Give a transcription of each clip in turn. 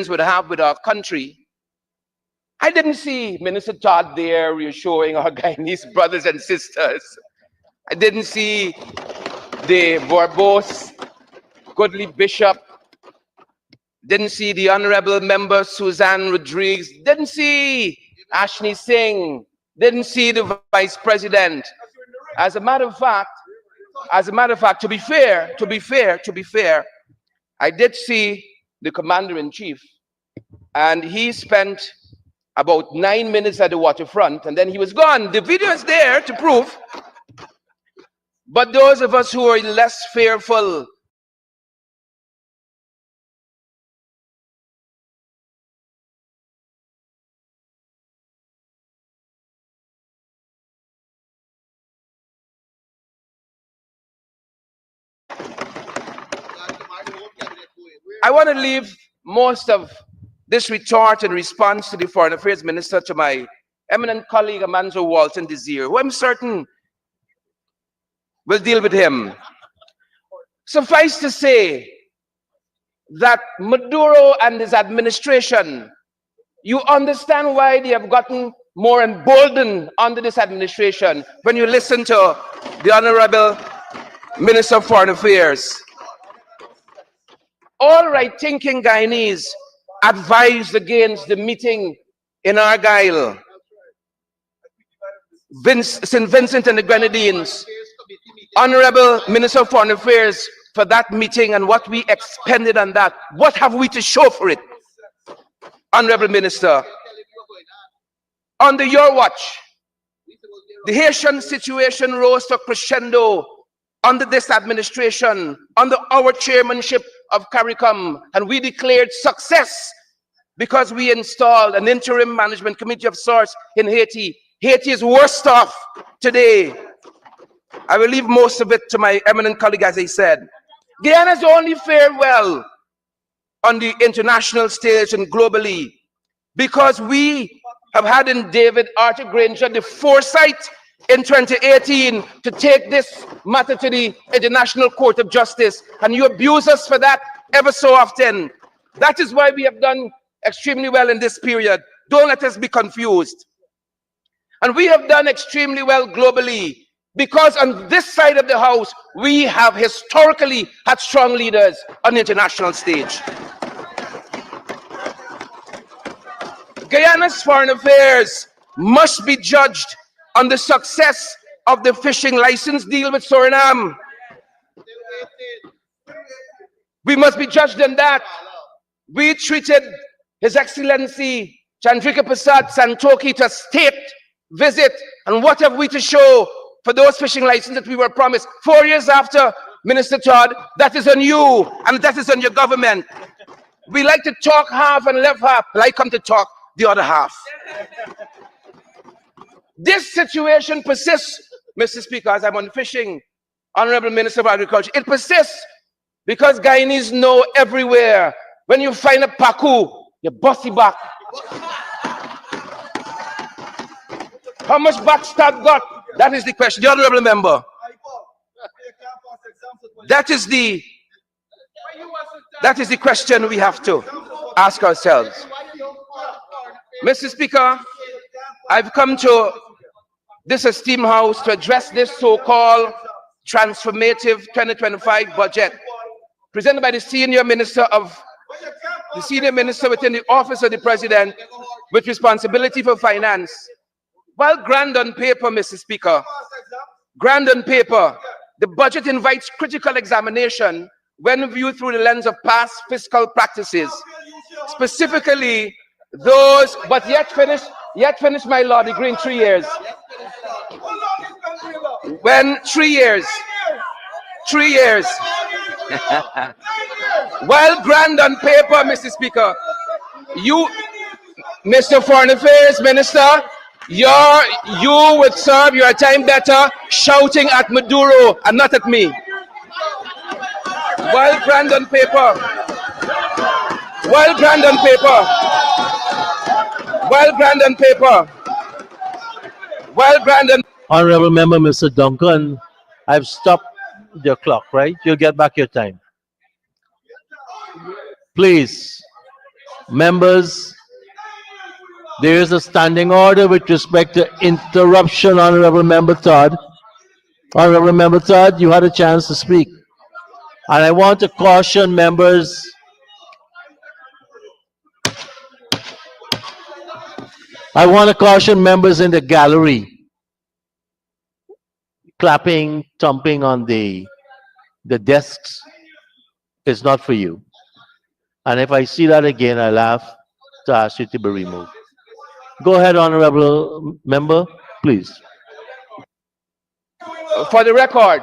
would have with our country. I didn't see Minister Todd there reassuring our Guyanese brothers and sisters. I didn't see the verbose, goodly bishop. Didn't see the honorable member Suzanne Rodriguez. Didn't see Ashni Singh. Didn't see the vice president. As a matter of fact, to be fair, I did see the commander-in-chief, and he spent about 9 minutes at the waterfront, and then he was gone. The video is there to prove. But those of us who are less fearful, I want to leave most of this retort and response to the Foreign Affairs Minister to my eminent colleague Amanzo Walton Desir, who I'm certain will deal with him. Suffice to say that Maduro and his administration, you understand why they have gotten more emboldened under this administration when you listen to the Honorable Minister of Foreign Affairs. All right-thinking Guyanese advised against the meeting in Argyle. St. Vincent and the Grenadines, Honorable Minister of Foreign Affairs, for that meeting and what we expended on that. What have we to show for it, Honorable Minister? Under your watch, the Haitian situation rose to crescendo under this administration, under our chairmanship of CARICOM, and we declared success because we installed an interim management committee of sorts in Haiti. Haiti is worse off today. I will leave most of it to my eminent colleague, as I said. Guyana's only fared well on the international stage and globally because we have had in David Arthur Granger the foresight in 2018 to take this matter to the International Court of Justice, and you abuse us for that ever so often. That is why we have done extremely well in this period. Don't let us be confused. And we have done extremely well globally because on this side of the house, we have historically had strong leaders on the international stage. Guyana's foreign affairs must be judged on the success of the fishing license deal with Suriname. We must be judged on that. We treated His Excellency Chandrika Prasad Santokhi to a state visit, and what have we to show for those fishing licenses that we were promised 4 years after, Minister Todd? That is on you, and that is on your government. We like to talk half and left half, but I come to talk the other half. This situation persists, Mr. Speaker, as I'm on fishing, Honorable Minister of Agriculture. It persists because Guyanese know everywhere. When you find a paku, you bust it back. How much backstab got? That is the question. The Honorable Member. That is the question we have to ask ourselves. Mr. Speaker, I've come to this esteemed house to address this so-called transformative 2025 budget presented by the senior minister within the office of the president with responsibility for finance. While grand on paper, Mr. Speaker, grand on paper, the budget invites critical examination when viewed through the lens of past fiscal practices, specifically those, but yet finish my law degree in 3 years. When 3 years, while grand on paper, Mr. Speaker, you, Mr. Foreign Affairs Minister, you would serve your time better shouting at Maduro and not at me. While grand on paper, Honorable Member Mr. Duncan, I've stopped your clock, right? You'll get back your time. Please. Members, there is a standing order with respect to interruption, Honorable Member Todd. Honorable Member Todd, you had a chance to speak. And I want to caution members, in the gallery, clapping, thumping on the desks is not for you. And if I see that again, I'll have to ask you to be removed. Go ahead, Honorable Member, please. For the record,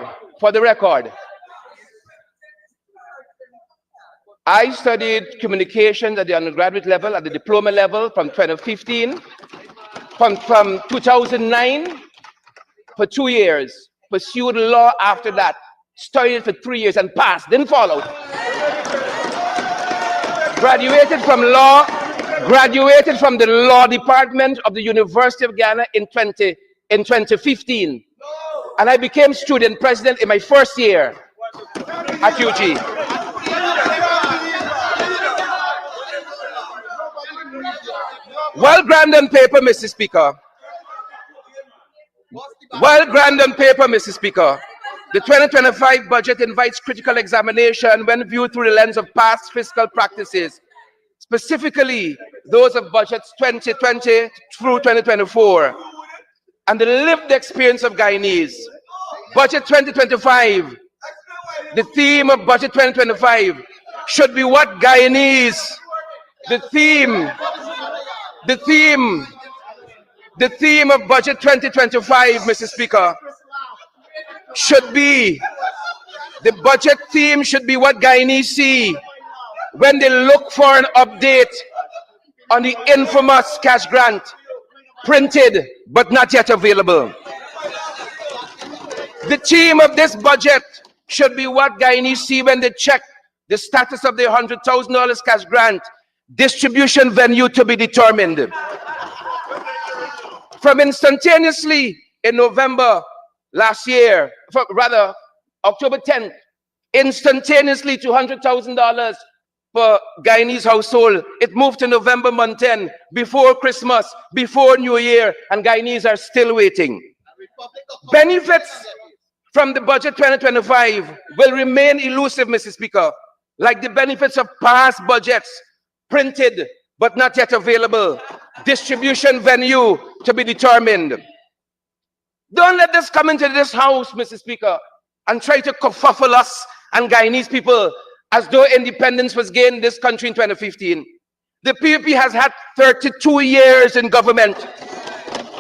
I studied communications at the undergraduate level, at the diploma level from 2015, from 2009 for 2 years, pursued law after that, studied for 3 years and passed, didn't fall out. Graduated from the law department of the University of Ghana in 2015. And I became student president in my first year at UG. Well, grand on paper, Mr. Speaker. The 2025 budget invites critical examination when viewed through the lens of past fiscal practices, specifically those of budgets 2020 through 2024, and the lived experience of Guyanese. Budget 2025, the theme of budget 2025 should be what Guyanese, the theme of budget 2025, Mr. Speaker, the budget theme should be what Guyanese see when they look for an update on the infamous cash grant, printed but not yet available. The theme of this budget should be what Guyanese see when they check the status of the $100,000 cash grant, distribution venue to be determined. From instantaneously in November last year, rather October 10th, instantaneously $200,000 per Guyanese household. It moved to November month 10, before Christmas, before New Year, and Guyanese are still waiting. Benefits from the budget 2025 will remain elusive, Mr. Speaker, like the benefits of past budgets, printed but not yet available, distribution venue to be determined. Don't let this come into this house, Mr. Speaker, and try to kerfuffle us and Guyanese people as though independence was gained in this country in 2015. The PUP has had 32 years in government.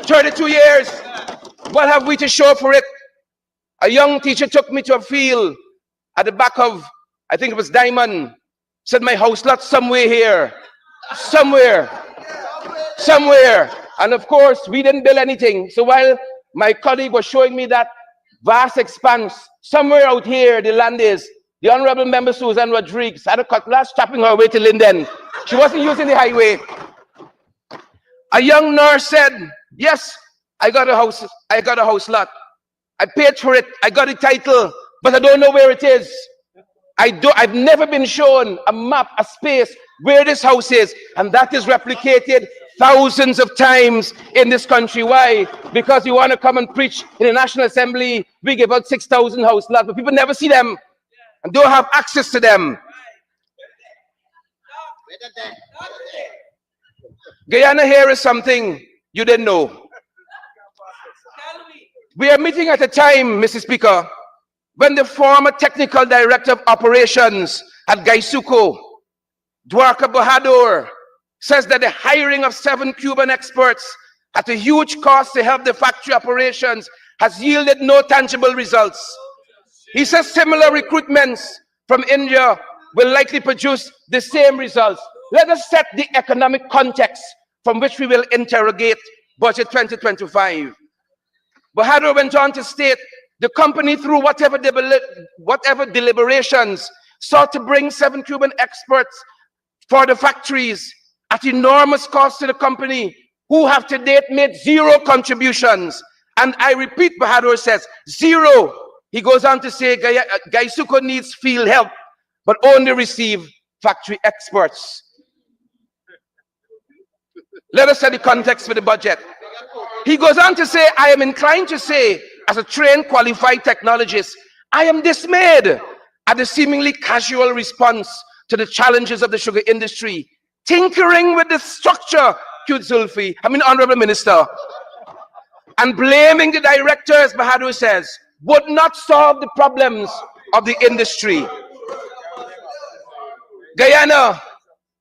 32 years. What have we to show for it? A young teacher took me to a field at the back of, I think it was Diamond, said my house lot somewhere here. Somewhere. And of course, we didn't build anything. So while my colleague was showing me that vast expanse, somewhere out here, the land is, the Honorable Member Susan Rodriguez had a cutlass chopping her way to Linden. She wasn't using the highway. A young nurse said, yes, I got a house lot. I paid for it, I got a title, but I don't know where it is. I've never been shown a map, a space where this house is, and that is replicated thousands of times in this country. Why? Because you want to come and preach in the National Assembly, we give out 6,000 house lots, but people never see them and don't have access to them. Guyana here is something you didn't know. We are meeting at a time, Mr. Speaker, when the former technical director of operations at Gaisuco, Dwarka Bahadur, says that the hiring of 7 Cuban experts at a huge cost to help the factory operations has yielded no tangible results. He says similar recruitments from India will likely produce the same results. Let us set the economic context from which we will interrogate Budget 2025. Bahadur went on to state the company, through whatever deliberations, sought to bring 7 Cuban experts for the factories at enormous cost to the company, who have to date made 0 contributions. And I repeat, Bahadur says 0. He goes on to say Gaisuco needs field help, but only receive factory experts. Let us set the context for the budget. He goes on to say, I am inclined to say, as a trained, qualified technologist, I am dismayed at the seemingly casual response to the challenges of the sugar industry, tinkering with the structure, Honorable Minister, and blaming the directors, Bahadur says, would not solve the problems of the industry. Guyana,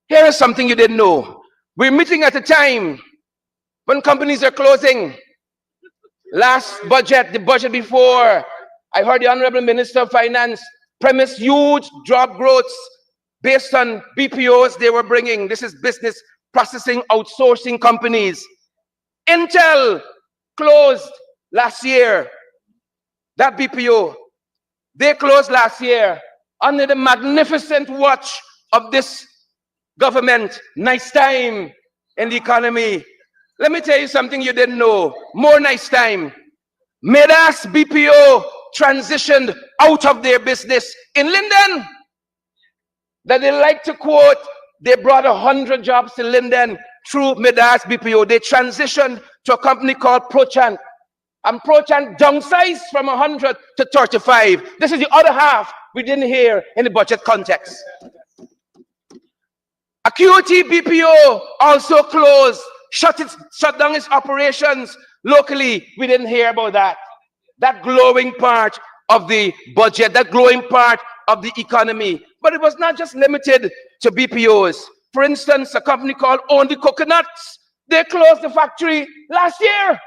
here is something you didn't know. We're meeting at a time when companies are closing. Last budget, the budget before, I heard the Honorable Minister of Finance premise huge job growths based on BPOs they were bringing. This is business processing outsourcing companies. Intel closed last year. That BPO, they closed last year under the magnificent watch of this government. Nice time in the economy. Let me tell you something you didn't know. More nice time. Midas BPO transitioned out of their business in Linden. That they like to quote, they brought 100 jobs to Linden through Midas BPO. They transitioned to a company called Prochant. And Prochant downsized from 100 to 35. This is the other half we didn't hear in the budget context. Acuity BPO also closed, shut down its operations locally. We didn't hear about that. That glowing part of the budget, that glowing part of the economy. But it was not just limited to BPOs. For instance, a company called Own the Coconuts, they closed the factory last year.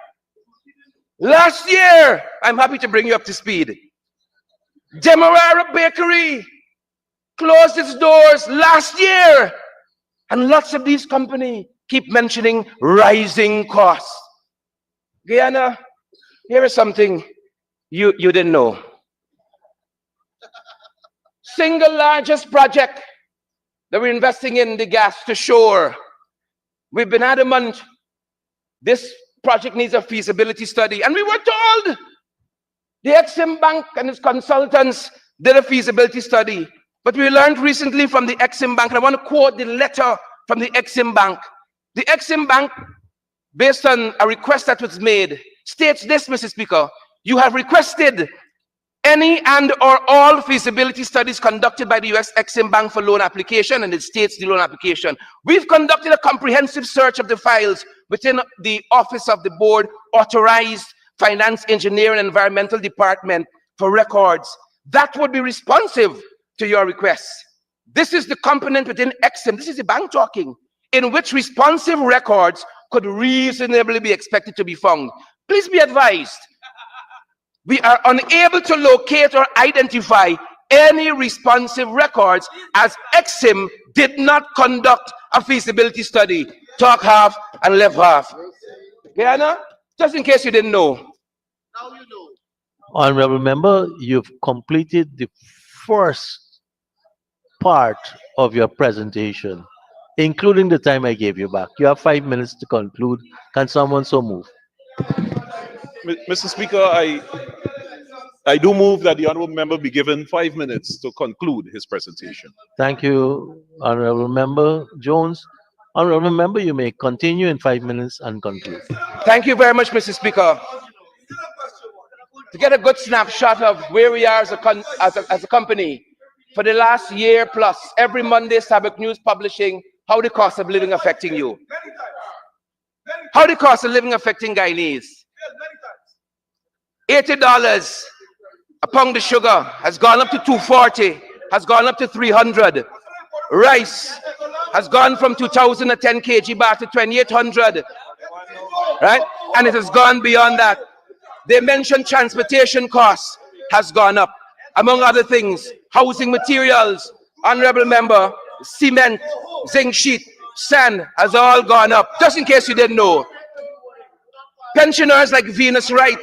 Last year, I'm happy to bring you up to speed. Demerara Bakery closed its doors last year. And lots of these companies keep mentioning rising costs. Guyana, here is something you didn't know. Single largest project that we're investing in the gas to shore. We've been adamant this project needs a feasibility study. And we were told the Exim Bank and its consultants did a feasibility study. But we learned recently from the Exim Bank, and I want to quote the letter from the Exim Bank. The Exim Bank, based on a request that was made, states this, Mr. Speaker, you have requested any and or all feasibility studies conducted by the US Exim Bank for loan application, and it states the loan application. We've conducted a comprehensive search of the files within the Office of the Board Authorized Finance, Engineering, and Environmental Department for records that would be responsive to your requests. This is the component within Exim, this is the bank talking, in which responsive records could reasonably be expected to be found. Please be advised, we are unable to locate or identify any responsive records as Exim did not conduct a feasibility study. Talk half and left half. Guyana, just in case you didn't know. Now you know. Honorable Member, you've completed the first part of your presentation, including the time I gave you back. You have 5 minutes to conclude. Can someone so move? Mr. Speaker, I do move that the honourable member be given 5 minutes to conclude his presentation. Thank you, Honorable Member Jones. Honorable Member, you may continue in 5 minutes and conclude. Thank you very much, Mr. Speaker. To get a good snapshot of where we are as a company, for the last year plus, every Monday, Sabbath News publishing how the cost of living affecting you. How the cost of living affecting Guyanese. $80 a pound of sugar has gone up to $240, has gone up to $300. Rice has gone from 2,010 kg baht to 2,800, right? And it has gone beyond that. They mentioned transportation costs has gone up. Among other things, housing materials, honorable member, cement, zinc sheet, sand has all gone up. Just in case you didn't know. Pensioners like Venus Wright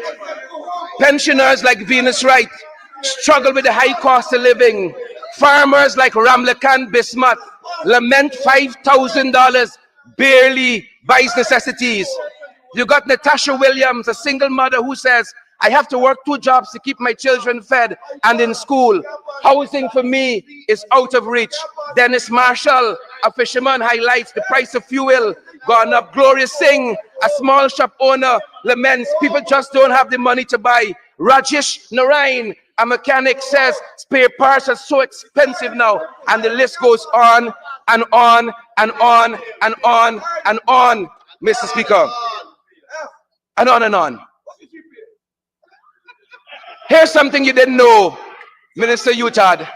struggle with the high cost of living. Farmers like Ramlakan Bismuth lament $5,000 barely buys necessities. You got Natasha Williams, a single mother who says, I have to work 2 jobs to keep my children fed and in school. Housing for me is out of reach. Dennis Marshall, a fisherman, highlights the price of fuel gone up. Gloria Singh, a small shop owner, laments people just don't have the money to buy. Rajesh Narayan, a mechanic, says spare parts are so expensive now. And the list goes on and on and on and on and on, Mr. Speaker. And on and on. Here's something you didn't know, Minister Utad.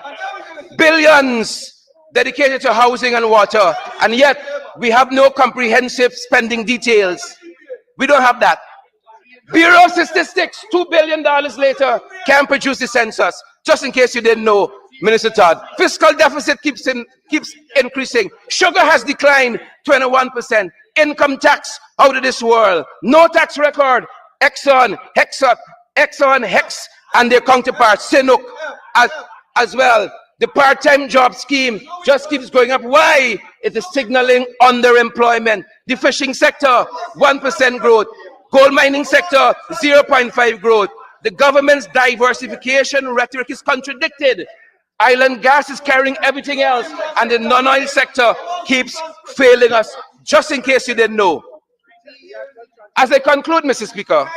Billions dedicated to housing and water, and yet we have no comprehensive spending details. We don't have that. Bureau of Statistics, $2 billion later, can't produce the census. Just in case you didn't know, Minister Todd. Fiscal deficit keeps increasing. Sugar has declined 21%. Income tax out of this world. No tax record. Exxon, Hex, and their counterparts, Sinuk, as well. The part-time job scheme just keeps going up. Why? It is signaling underemployment. The fishing sector, 1% growth. Gold mining sector, 0.5 growth. The government's diversification rhetoric is contradicted. Island gas is carrying everything else, and the non-oil sector keeps failing us, just in case you didn't know. As I conclude, Mr. Speaker,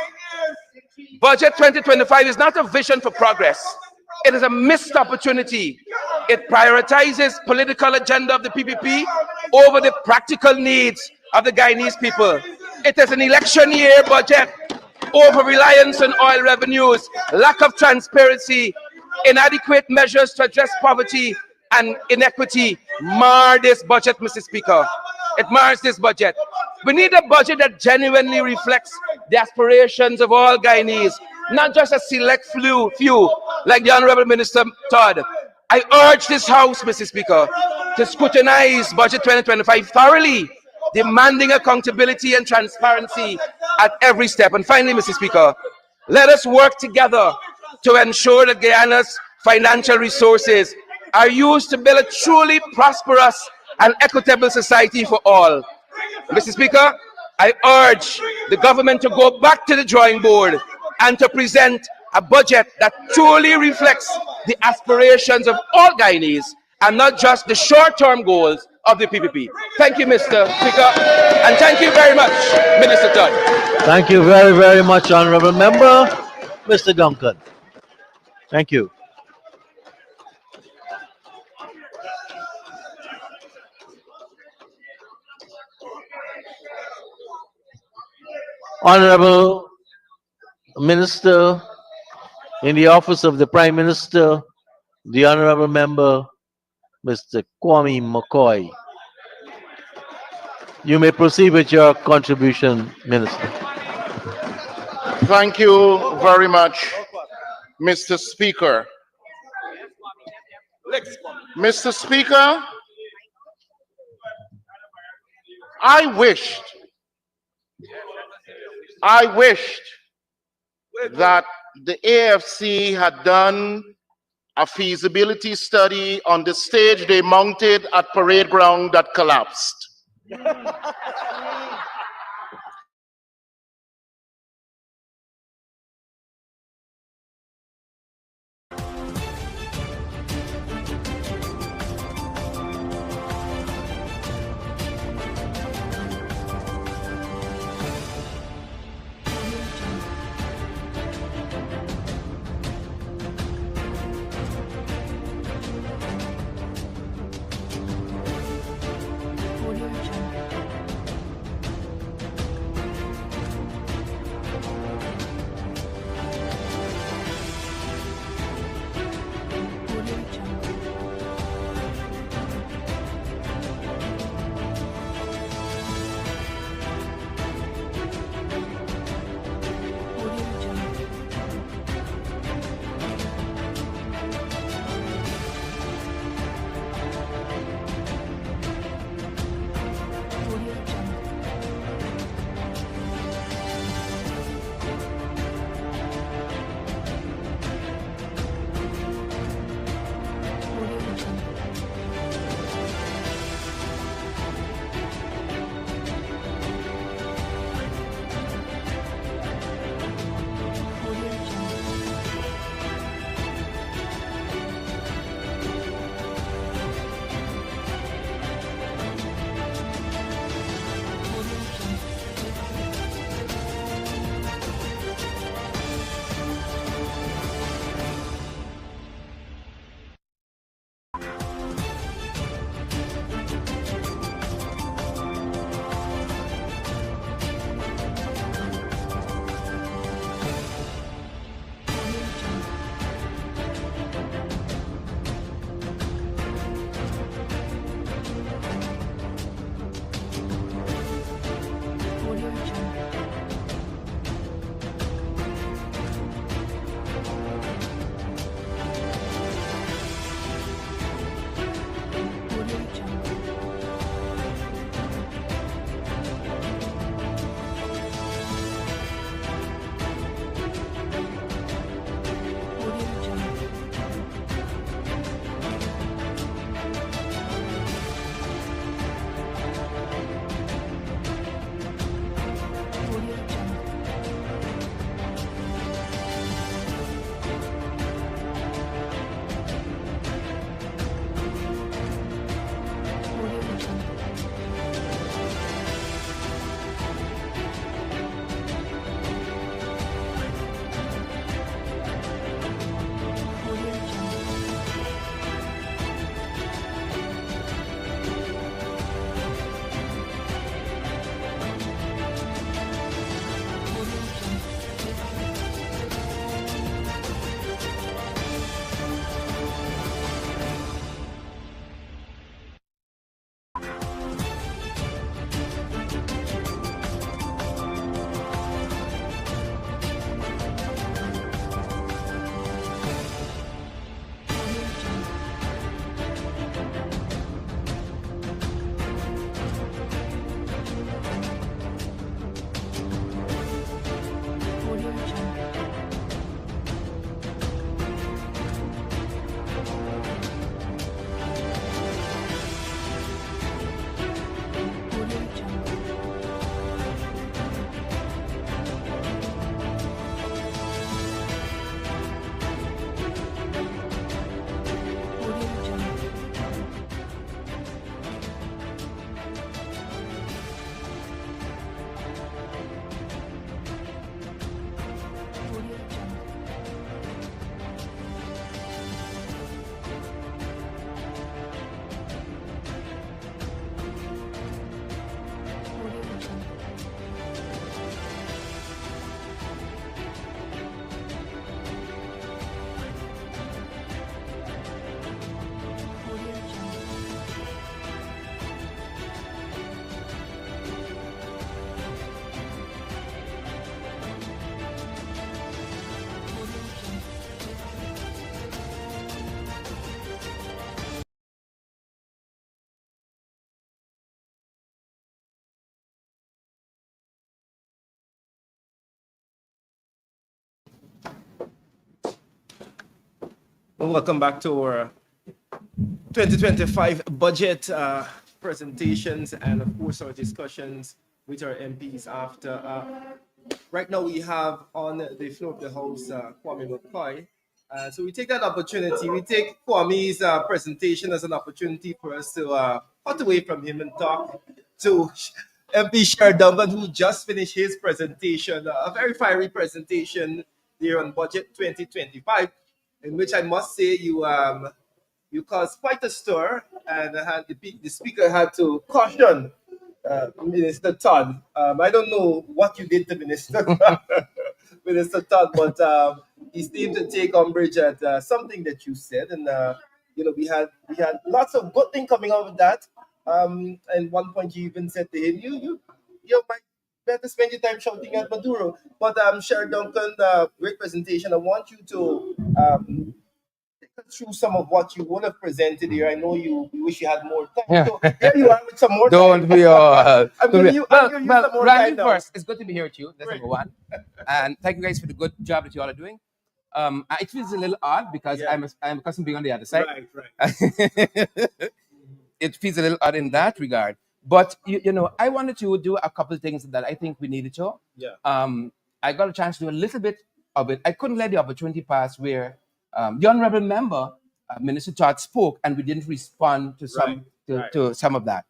Budget 2025 is not a vision for progress. It is a missed opportunity. It prioritizes political agenda of the PPP over the practical needs of the Guyanese people. It is an election year budget, over-reliance on oil revenues, lack of transparency, inadequate measures to address poverty and inequity mar this budget, Mr. Speaker. It mars this budget. We need a budget that genuinely reflects the aspirations of all Guyanese, not just a select few, like the Honorable Minister Todd. I urge this House, Mr. Speaker, to scrutinize Budget 2025 thoroughly, demanding accountability and transparency at every step. And finally, Mr. Speaker, let us work together to ensure that Guyana's financial resources are used to build a truly prosperous and equitable society for all. Mr. Speaker, I urge the government to go back to the drawing board and to present a budget that truly reflects the aspirations of all Guyanese and not just the short-term goals of the PPP. Thank you, Mr. Speaker, and thank you very much, Minister Todd. Thank you very, very much, Honorable Member. Mr. Duncan. Thank you. Honorable Minister in the Office of the Prime Minister, the Honorable Member, Mr. Kwame McCoy. You may proceed with your contribution, Minister. Thank you very much, Mr. Speaker. Mr. Speaker, I wished that the AFC had done a feasibility study on the stage they mounted at Parade Ground that collapsed. Well, welcome back to our 2025 budget presentations and, of course, our discussions with our MPs after. Right now, we have on the floor of the House Kwame McCoy. So we take that opportunity, we take Kwame's presentation as an opportunity for us to cut away from him and talk to MP Sher Duncan, who just finished his presentation, a very fiery presentation there on Budget 2025, in which I must say you caused quite a stir, and the speaker had to caution Minister Todd. I don't know what you did to Minister Minister Todd, but he seemed to take umbrage at something that you said, and we had lots of good things coming out of that. And one point you even said to him, you might better spend your time shouting at Maduro. But Sher Duncan, great presentation. I want you to take us through some of what you would have presented here. I know you wish you had more time. So here you are with some more Don't time. be all. I'm giving you some more Randy, time now. first, it's good to be here with you. That's Great. number one. And thank you guys for the good job that you all are doing. It feels a little odd because Yeah. I'm accustomed to being on the other side. Right. It feels a little odd in that regard. But I wanted to do a couple of things that I think we needed to. Yeah. I got a chance to do a little bit of it. I couldn't let the opportunity pass where the honorable member, Minister Todd, spoke, and we didn't respond to some Right. to some of that.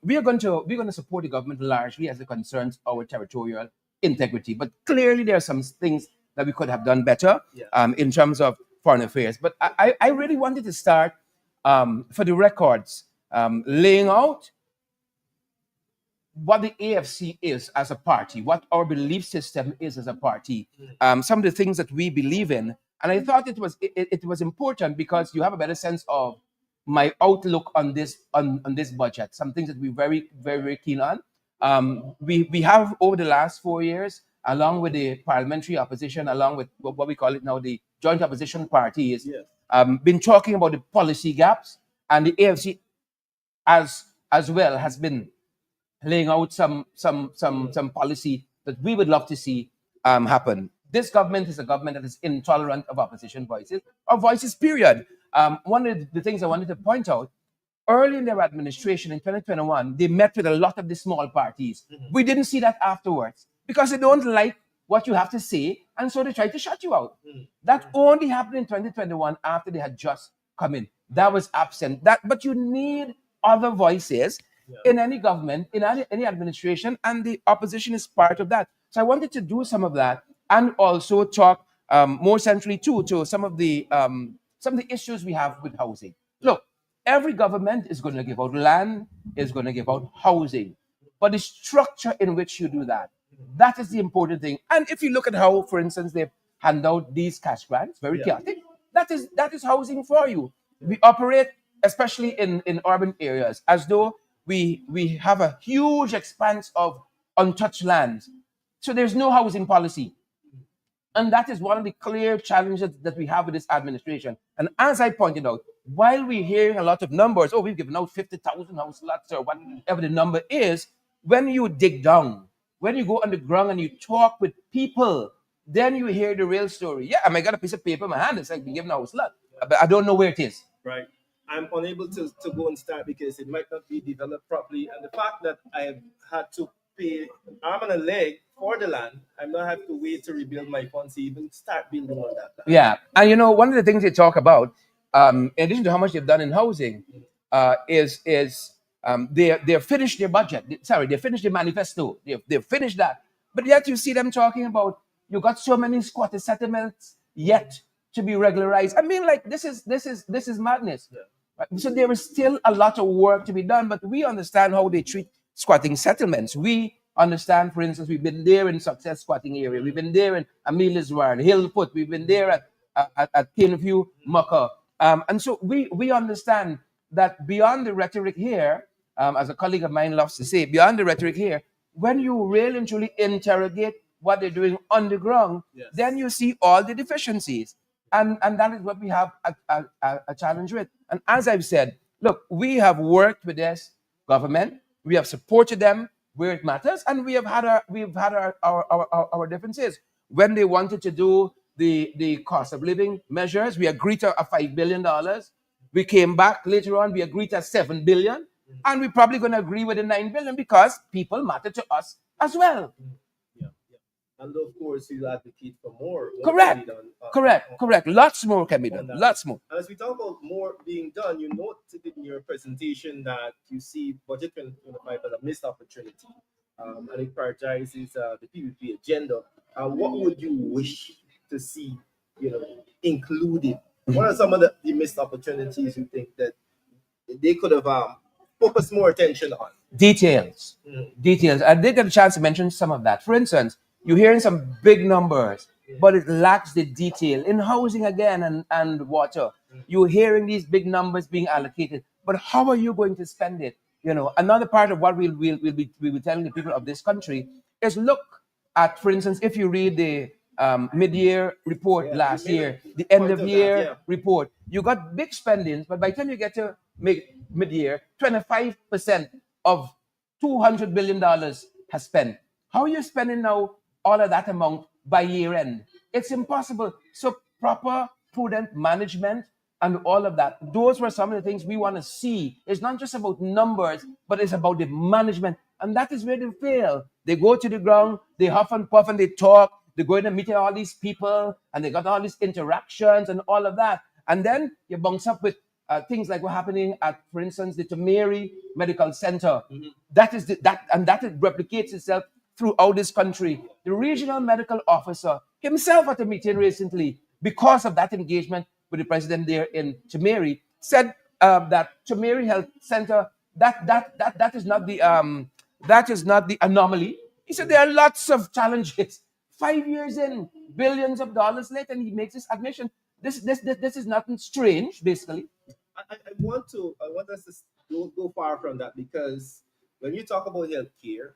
We're going to support the government largely as it concerns our territorial integrity. But clearly, there are some things that we could have done better Yeah. in terms of foreign affairs. But I really wanted to start for the records, laying out what the AFC is as a party, what our belief system is as a party, some of the things that we believe in. And I thought it was important because you have a better sense of my outlook on this budget, some things that we're very, very, very keen on. We have over the last 4 years, along with the parliamentary opposition, along with what we call it now, the joint opposition parties, Yes. been talking about the policy gaps, and the AFC as well has been laying out some policy that we would love to see happen. This government is a government that is intolerant of opposition voices, or voices, period. One of the things I wanted to point out, early in their administration in 2021, they met with a lot of the small parties. We didn't see that afterwards because they don't like what you have to say, and so they tried to shut you out. That only happened in 2021 after they had just come in. That was absent. But you need other voices in any government, in any administration, and the opposition is part of that. So I wanted to do some of that, and also talk more centrally too to some of the issues we have with housing. Look, every government is going to give out land, is going to give out housing, but the structure in which you do that, that is the important thing. And if you look at how, for instance, they've handed out these cash grants, very chaotic, that is housing for you. We operate, especially in urban areas, as though we have a huge expanse of untouched lands. So there's no housing policy. And that is one of the clear challenges that we have with this administration. And as I pointed out, while we're hearing a lot of numbers, oh, we've given out 50,000 house lots or whatever the number is, when you dig down, when you go underground and you talk with people, then you hear the real story. Yeah, I might got a piece of paper in my hand. It's like being given a house lot, but I don't know where it is. Right. I'm unable to go and start because it might not be developed properly. And the fact that I have had to pay an arm and a leg for the land, I'm not have to wait to rebuild my funds to even start building on that land. Yeah. And one of the things they talk about, in addition to how much they've done in housing, is they've finished their budget. They finished their manifesto. They've finished that. But yet you see them talking about you got so many squatter settlements yet to be regularized. I mean, like this is madness. Right? So there is still a lot of work to be done, but we understand how they treat squatting settlements. We understand, for instance, we've been there in Success Squatting Area. We've been there in Amelia's Warren, Hillfoot. We've been there at Kinview, Mucker. And so we understand that beyond the rhetoric here, as a colleague of mine loves to say, beyond the rhetoric here, when you really and truly interrogate what they're doing on the ground, then you see all the deficiencies. And that is what we have a challenge with. And as I've said, look, we have worked with this government. We have supported them where it matters, and we've had our differences. When they wanted to do the cost of living measures. We agreed to a $5 billion. We came back later on, we agreed to 7 billion. And we're probably going to agree with the 9 billion because people matter to us as well. Yeah, yeah. And of course, you advocate for more. Correct. To be done, Correct. Lots more can be on done. that. Lots more. And as we talk about more being done, you noted in your presentation that you see budget 2025 as a missed opportunity, and it prioritizes the PVP agenda. What would you wish to see, included? What are some of the missed opportunities you think that they could have focused more attention on? Details. Details. I did get a chance to mention some of that. For instance, you're hearing some big numbers, but it lacks the detail in housing again and water. You're hearing these big numbers being allocated, but how are you going to spend it? Another part of what we'll be telling the people of this country is look at, for instance, if you read the mid-year report last year, the end of year report, you got big spendings, but by the time you get to mid-year, 25% of $200 billion has spent. How are you spending now all of that amount by year end? It's impossible. So proper, prudent management and all of that. Those were some of the things we want to see. It's not just about numbers, but it's about the management. And that is where they fail. They go to the ground, they huff and puff and they talk. They go in and meet all these people and they got all these interactions and all of that. And then you bounce up with things like what's happening at, for instance, the Tamari Medical Center. That is that it replicates itself throughout this country. The regional medical officer himself at a meeting recently, because of that engagement with the president there in Tamari, said that Tamari Health Center that is not the anomaly. He said there are lots of challenges. 5 years in, billions of dollars later, and he makes this admission. This is nothing strange, basically. I want us to go far from that, because when you talk about healthcare,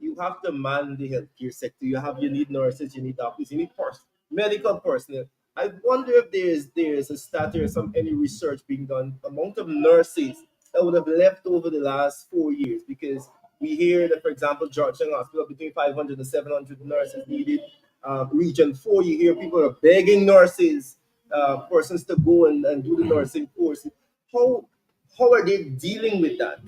you have to man the healthcare sector. You need nurses, you need doctors, you need medical personnel. I wonder if there's a study or any research being done amount of nurses that would have left over the last 4 years, because we hear that, for example, Georgetown Hospital, between 500 and 700 nurses needed. Region 4, you hear people are begging nurses, persons to go and do the nursing course. How are they dealing with that?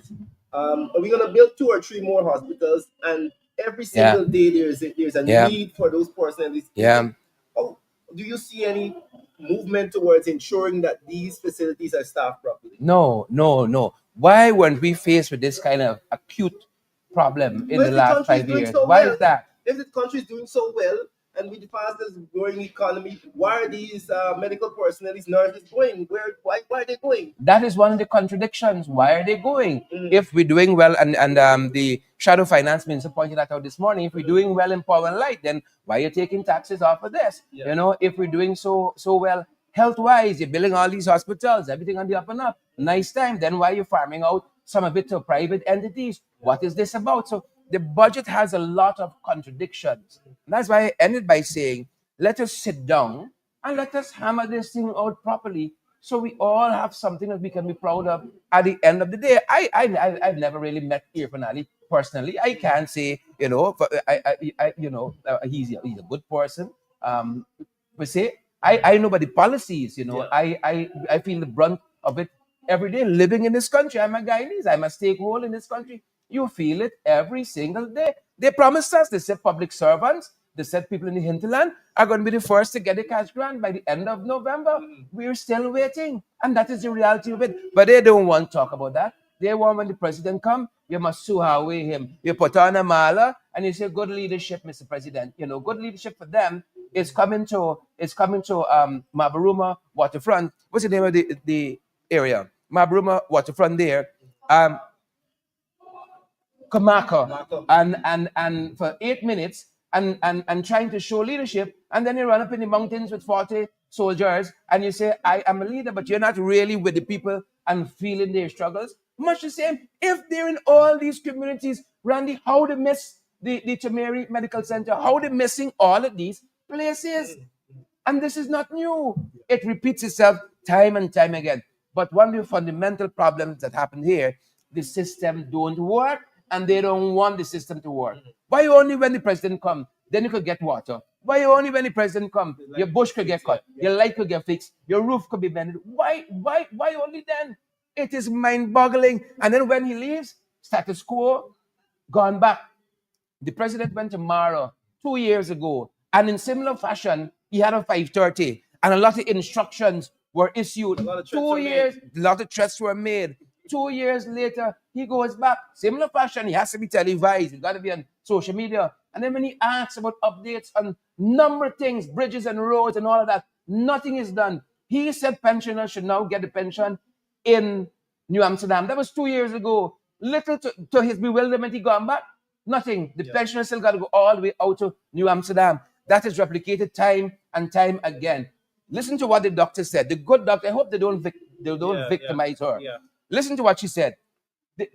Are we going to build 2 or 3 more hospitals, and every single day there's a need for those personnel? How do you see any movement towards ensuring that these facilities are staffed properly? No. Why weren't we faced with this kind of acute problem in the last 5 years? Why is that? If the country is doing so well, and with the fastest growing economy, why are these medical personnel, these nurses going? Why are they going? That is one of the contradictions. Why are they going? If we're doing well, and the shadow finance minister pointed that out this morning, if we're doing well in power and light, then why are you taking taxes off of this? If we're doing so well health-wise, you're building all these hospitals, everything on the up and up, nice time, then why are you farming out some of it to private entities? What is this about? So the budget has a lot of contradictions. And that's why I ended by saying, let us sit down and let us hammer this thing out properly, so we all have something that we can be proud of at the end of the day. I've never really met Irfan personally. I can't say, he's a good person. Per se, I know about the policies, I feel the brunt of it every day living in this country. I'm a Guyanese, I'm a stakeholder in this country. You feel it every single day. They promised us, they said public servants, they said people in the hinterland are going to be the first to get a cash grant by the end of November. We're still waiting. And that is the reality of it. But they don't want to talk about that. They want, when the president come, you must away him. You put on a mala and you say, good leadership, Mr. President. Good leadership for them is coming to Mabaruma waterfront. What's the name of the area? Mabaruma waterfront there. Kamaka, and for 8 minutes and trying to show leadership, and then you run up in the mountains with 40 soldiers and you say, I am a leader, but you're not really with the people and feeling their struggles. Much the same, if they're in all these communities, Randy, how they miss the Tamari Medical Center, how they missing all of these places. And this is not new. It repeats itself time and time again. But one of the fundamental problems that happen here, the system don't work, and they don't want the system to work. Why only when the president comes, then you could get water? Why only when the president come, your bush could get cut, your light could get fixed, your roof could be bended? Why only then? It is mind-boggling. And then when he leaves, status quo, gone back. The president went to Mara 2 years ago, and in similar fashion, he had a 5:30, and a lot of instructions were issued. A lot of threats 2 were years, a lot of threats were made. 2 years later, he goes back. Similar fashion, he has to be televised. He's got to be on social media. And then when he asks about updates on number of things, bridges and roads and all of that, nothing is done. He said pensioners should now get the pension in New Amsterdam. That was 2 years ago. Little to his bewilderment, he gone back. Nothing. The pensioners still got to go all the way out to New Amsterdam. That is replicated time and time again. Listen to what the doctor said. The good doctor. I hope they don't victimize her. Yeah. Listen to what she said.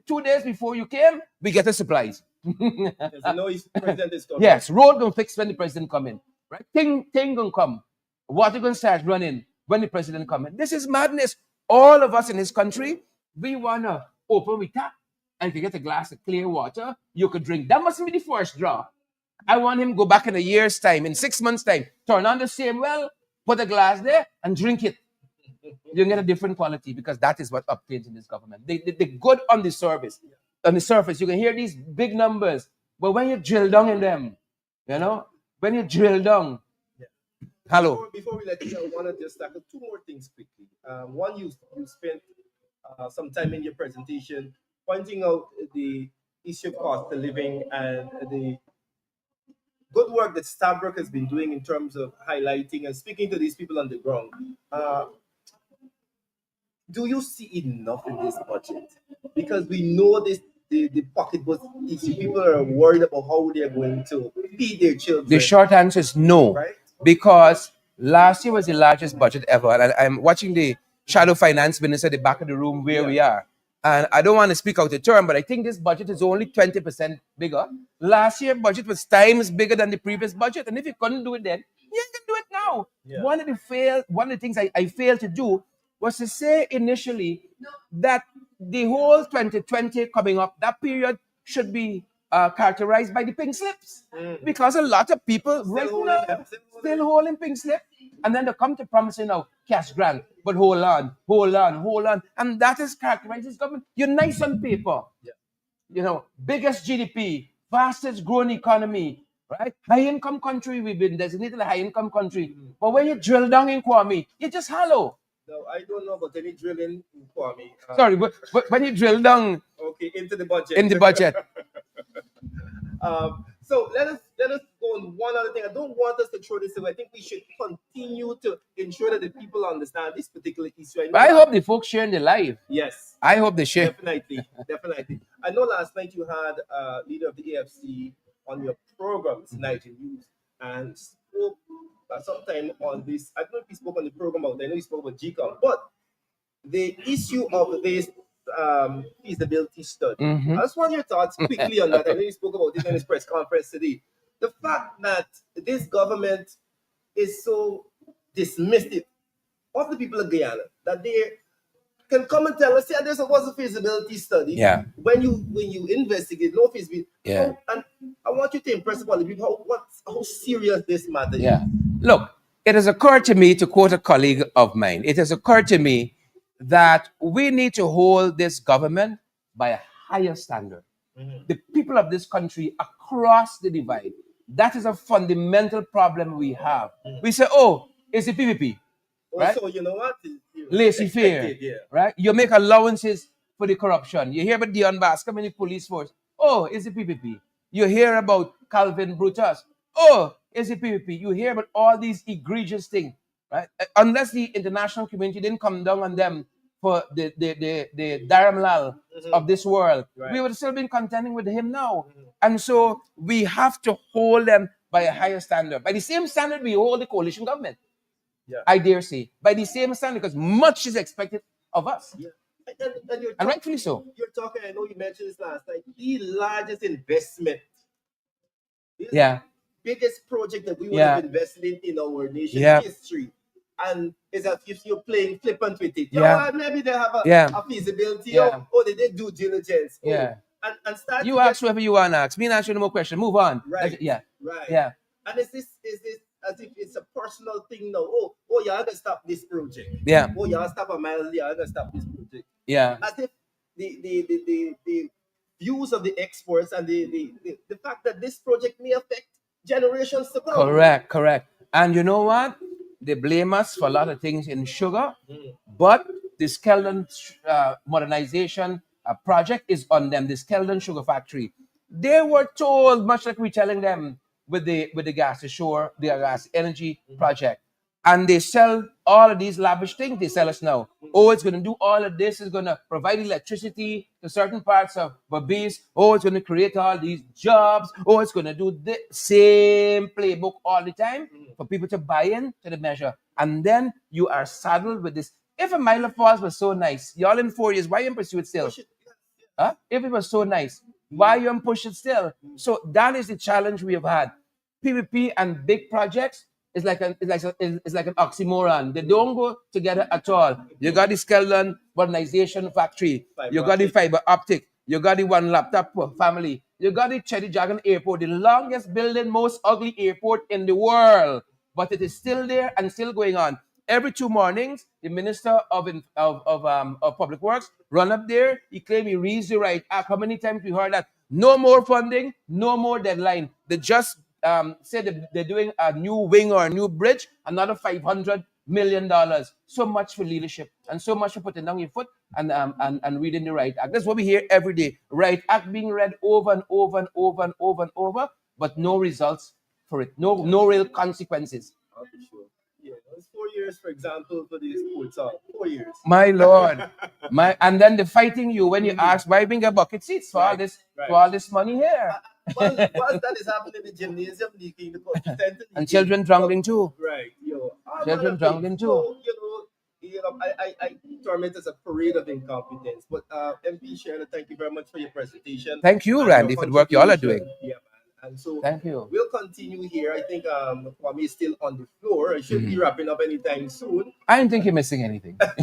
2 days before you came, we get a surprise. Because you know his president is coming. Yes, road gonna fix when the president come in. Right? Thing gonna come. Water gonna start running when the president come in. This is madness. All of us in this country, we wanna open we tap. And if you get a glass of clear water, you could drink. That mustn't be the first draw. I want him to go back in a year's time, in 6 months' time, turn on the same well, put a glass there, and drink it. You get a different quality, because that is what obtains in this government. They're good on the surface. On the surface, you can hear these big numbers, but when you drill down in them, when you drill down. Hello. Before we let you go, I want to just tackle two more things quickly. One, you spent some time in your presentation pointing out the issue of cost of living and the good work that Stabrook has been doing in terms of highlighting and speaking to these people on the ground. Do you see enough in this budget? Because we know this the pocketbook issue. People are worried about how they're going to feed their children. The short answer is no, right? Because last year was the largest budget ever. And I'm watching the shadow finance minister at the back of the room where we are. And I don't want to speak out of term, but I think this budget is only 20% bigger. Last year's budget was times bigger than the previous budget. And if you couldn't do it then, you can do it now. Yeah. One of the things I failed to do was to say initially that the whole 2020 coming up, that period should be characterized by the pink slips. Because a lot of people still holding pink slip. And then they come to promising now cash grant. But hold on. And that is characterized as government. You're nice on paper. Yeah. Biggest GDP, fastest growing economy, right? High income country, we've been designated a high income country. But when you drill down in Kwame, you just hollow. No, I don't know about any drilling in Kwame. Sorry, but when you drill down into the budget. in the budget. So let us go on one other thing. I don't want us to throw this away. I think we should continue to ensure that the people understand this particular issue. I hope the folks sharing the live. Yes. I hope they share. Definitely. I know last night you had leader of the AFC on your program tonight in news and spoke sometime on this. I don't know if he spoke on the program about. I know he spoke about GCOM, but the issue of this feasibility study. I just want your thoughts quickly on that. I know you spoke about this in his press conference today. The fact that this government is so dismissive of the people of Guyana that they can come and tell us, yeah, there was a feasibility study. Yeah. When you investigate, no feasibility. Yeah. And I want you to impress upon the people how serious this matter is. Yeah. Look, it has occurred to me, to quote a colleague of mine, it has occurred to me that we need to hold this government by a higher standard. The people of this country across the divide, that is a fundamental problem we have. We say, oh, it's the PPP. Right? So you know what? Laissez-faire, right? You make allowances for the corruption. You hear about Dion Bascom and the police force. Oh, it's the PPP. You hear about Calvin Brutus. Oh, it's the PPP. You hear about all these egregious things, right? Unless the international community didn't come down on them for the Dharamlal of this world, we would have still been contending with him now. And so we have to hold them by a higher standard. By the same standard we hold the coalition government. I dare say. By the same standard, because much is expected of us. And rightfully so. You're talking, I know you mentioned this last night, the largest investment. Biggest project that we would have invested in our nation's history. And it's as if you're playing flippant with it. Maybe they have a feasibility or they did due diligence. And start you ask whoever you want to ask. Me not ask you no more question. Move on. Right. Yeah. And is this as if it's a personal thing now? Oh, y'all gonna stop this project. Yeah. Oh, y'all stop a mile, y'all gonna stop this project. Yeah. As if the views of the experts and the fact that this project may affect generations to come. Correct. And you know what? They blame us for a lot of things in sugar, but the Skeldon modernization project is on them. The Skeldon sugar factory. They were told, much like we're telling them with the gas ashore, the gas energy project, and they sell all of these lavish things. They sell us now. Oh, it's going to do all of this. It's going to provide electricity to certain parts of Barbados. Oh, it's going to create all these jobs. Oh, it's going to do the same playbook all the time for people to buy in to the measure. And then you are saddled with this. If a Mile of Falls was so nice, y'all in 4 years, why you pursue it still? Huh? If it was so nice, why you push it still? So that is the challenge we have had. PPP and big projects is like an oxymoron. They don't go together at all. You got the Skeldon modernization factory. You got the fiber optic. You got the one laptop family. You got the Cherry Dragon Airport, the longest building, most ugly airport in the world. But it is still there and still going on. Every 2 mornings, the Minister of Public Works run up there. He claimed he reads the right act. How many times we heard that? No more funding, no more deadline. They just said that they're doing a new wing or a new bridge, another $500 million. So much for leadership and so much for putting down your foot and reading the right act. That's what we hear every day. Right act being read over and over and over and over and over, but no results for it. No real consequences. Oh, for sure. Yeah, it's 4 years, for example, for this sports hall. 4 years. My Lord. And then the fighting you when you ask why bring a bucket seats for all this for all this money here. Once that is happening in the gymnasium, leaking, the culture center leaking, And children drowning too. Right, Children drowning too. So, I term it as a parade of incompetence. But MP Sherna, thank you very much for your presentation. Thank you, and Randy, your for the work you all are doing. contribution. Yeah, man. And so Thank you. we'll continue here. I think Kwame is still on the floor. I should be wrapping up anytime soon. I don't think you're missing anything. But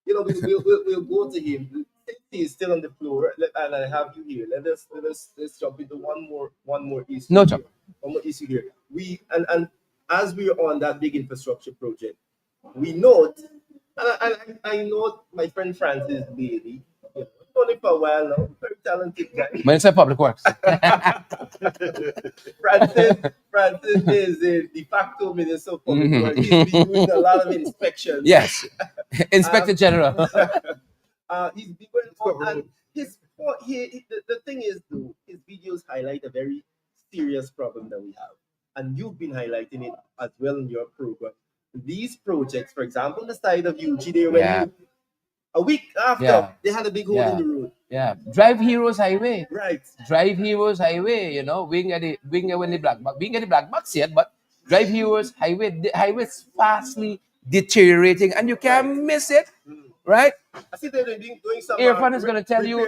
we'll go to him. Since he is still on the floor, and I have you here. Let's jump into one more issue. No jump. One more issue here. We and as we are on that big infrastructure project, we note, and I know my friend Francis Bailey. Known him for a while now. Very talented guy. Minister of Public Works. Francis is the de facto Minister of Public Works. He's been doing a lot of inspections. Yes. Inspector General. He's been going on, and the thing is, though, his videos highlight a very serious problem that we have, and you've been highlighting it as well in your program. These projects, for example, on the side of UG, there when a week after they had a big hole in the road. Yeah. Drive Heroes Highway. Right. Drive Heroes Highway, we can get when the black box. We can get the black box yet, but Drive Heroes Highway, the highway is fastly deteriorating and you can't miss it. Right? I see they've been doing some. Irfan is going to tell you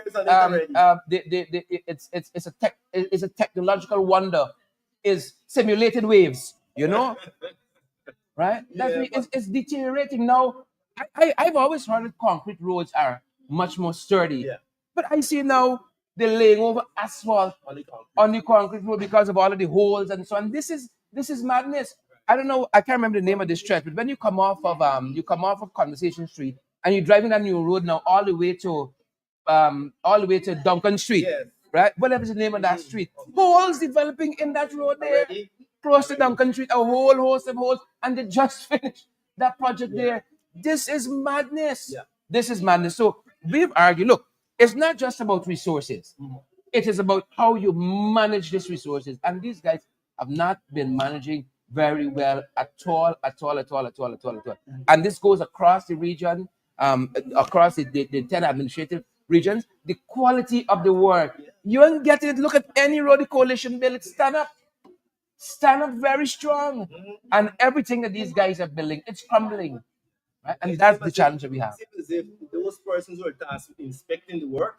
it's a technological wonder. Is simulated waves, right? It's deteriorating now. I've always heard that concrete roads are much more sturdy, but I see now they're laying over asphalt on the concrete road because of all of the holes and so on. This is madness. I don't know. I can't remember the name of this stretch, but when you come off of Conversation Street and you're driving that new road now all the way to Duncan Street, right? Whatever's the name of that street, holes developing in that road there, close to Duncan Street, a whole host of holes, and they just finished that project there. This is madness. This is madness. So we've argued, look, it's not just about resources. It is about how you manage these resources. And these guys have not been managing very well at all. And this goes across the region, across the 10 administrative regions. The quality of the work. You ain't getting it. Look at any road the coalition bill. It's stand up very strong. And everything that these guys are building, it's crumbling. Right? And that's the challenge that we have. It's as if those persons who are tasked with inspecting the work,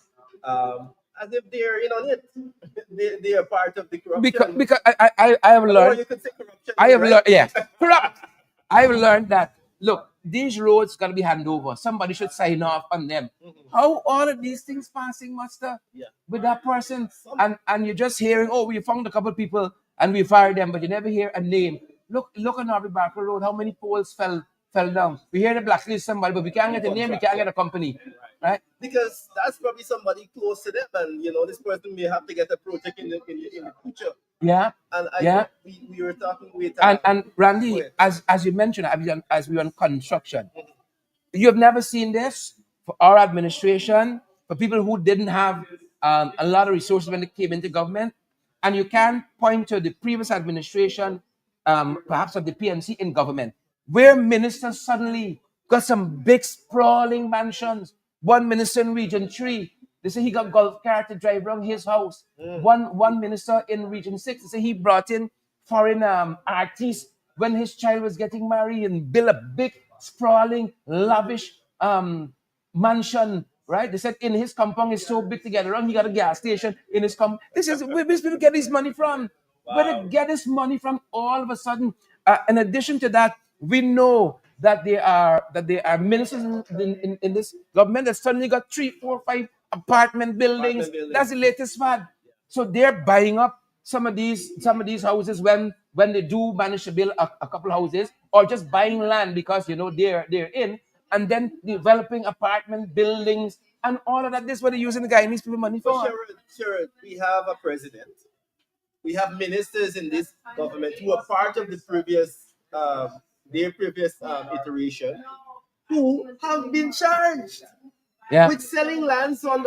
as if they're they are part of the corruption. Because I have learned. Or you could say corruption. I have learned. Yes, corrupt. I have learned that. Look, these roads got to be handed over. Somebody should sign off on them. How all of these things passing, master, with that person, and you're just hearing, oh, we found a couple of people and we fired them, but you never hear a name. Look on Aubrey Barker Road, how many poles fell down. We hear the blacklist somebody, but we can't get a name, we can't get a company, right? Because that's probably somebody close to them, and this person may have to get a project in the future. Yeah. And we were talking with and Randy, as you mentioned, as we were on construction, you have never seen this for our administration, for people who didn't have a lot of resources when they came into government, and you can point to the previous administration, perhaps of the PNC in government, where ministers suddenly got some big sprawling mansions. One minister in Region 3, they say he got golf cart to drive around his house. One minister in Region 6, they say he brought in foreign artists when his child was getting married and built a big, sprawling, lavish mansion, right? They said in his compound is so big to get around, he got a gas station in his compound. This is where these people get his money from. Where they get his money from all of a sudden. In addition to that, we know that there are ministers in this government that suddenly got 3, 4, 5 apartment buildings. That's the latest fad. So they're buying up some of these houses when they do manage to build a couple houses, or just buying land because they're in, and then developing apartment buildings and all of that. This is what they're using the Guyanese people money for. Sure, we have a president. We have ministers in this government who are part of the previous iteration, who have been charged with selling lands on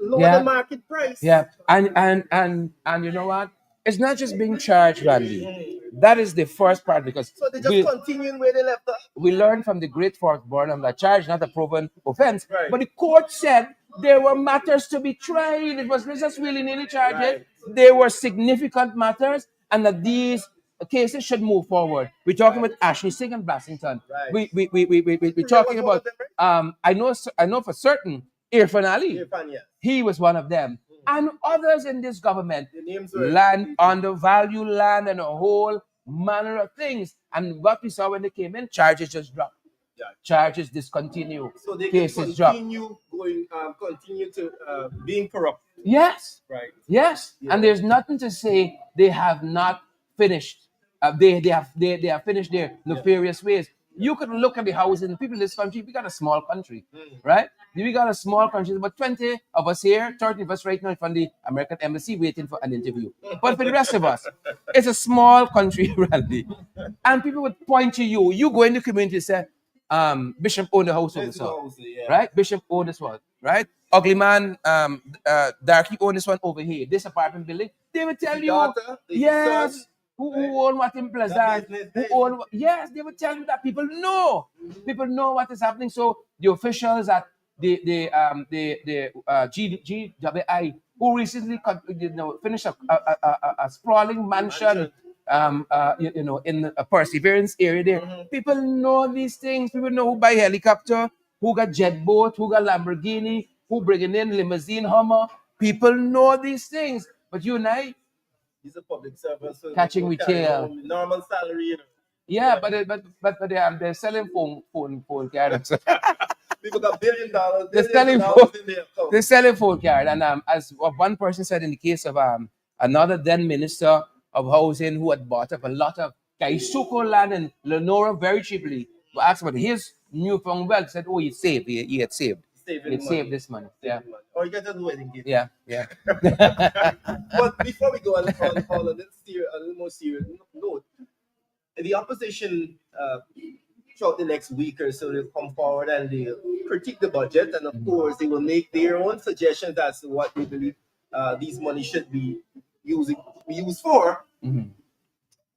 lower than market price. Yeah, and you know what? It's not just being charged, Randy. That is the first part, because so they just continuing where they left off. We learned from the great Fort Burnham that charge not a proven offense, but the court said there were matters to be tried. It was not just willy-nilly charges. There were significant matters, and that these cases should move forward. We're talking about Ashley Singh and Blassington. We're talking about I know for certain Irfan Ali. He was one of them. And others in this government, land, undervalued land, and a whole manner of things. And what we saw when they came in, charges just dropped. Charges discontinue. So they cases continue to being corrupt. Yes. Right. Yes. Yeah. And there's nothing to say they have not finished. They have finished their nefarious ways. You could look at the houses and people in this country. We got a small country, right? We got a small country. About 20 of us here, 30 of us right now from the American Embassy waiting for an interview. But for the rest of us, it's a small country, Randy. And people would point to you. You go in the community and say, Bishop owned the house over this one, right? Bishop owned this one, right? Ugly man, Darky owned this one over here. This apartment building. They would tell you, yes. Who own what in Pleasant? Yes, they will tell you that. People know what is happening. So the officials at the GWI, who recently finished a sprawling mansion in a Perseverance area there. People know these things. People know who buy helicopter, who got jet boat, who got Lamborghini, who bringing in limousine, Hummer. People know these things. But you and I, he's a public servant, so catching with tail. Normal salary, Yeah, but they're selling phone cards. People got $1 billion. They're selling phone card, and as one person said, in the case of another then minister of housing who had bought up a lot of Kaisuko land in Lenora very cheaply, who asked about his newfound wealth, said, "Oh, he had saved. He saved this money. Yeah. Or you get a wedding gift. Yeah. But before we go on a little more serious note, the opposition throughout the next week or so, they'll come forward and they'll critique the budget, and of course they will make their own suggestions as to what they believe these money should be used for.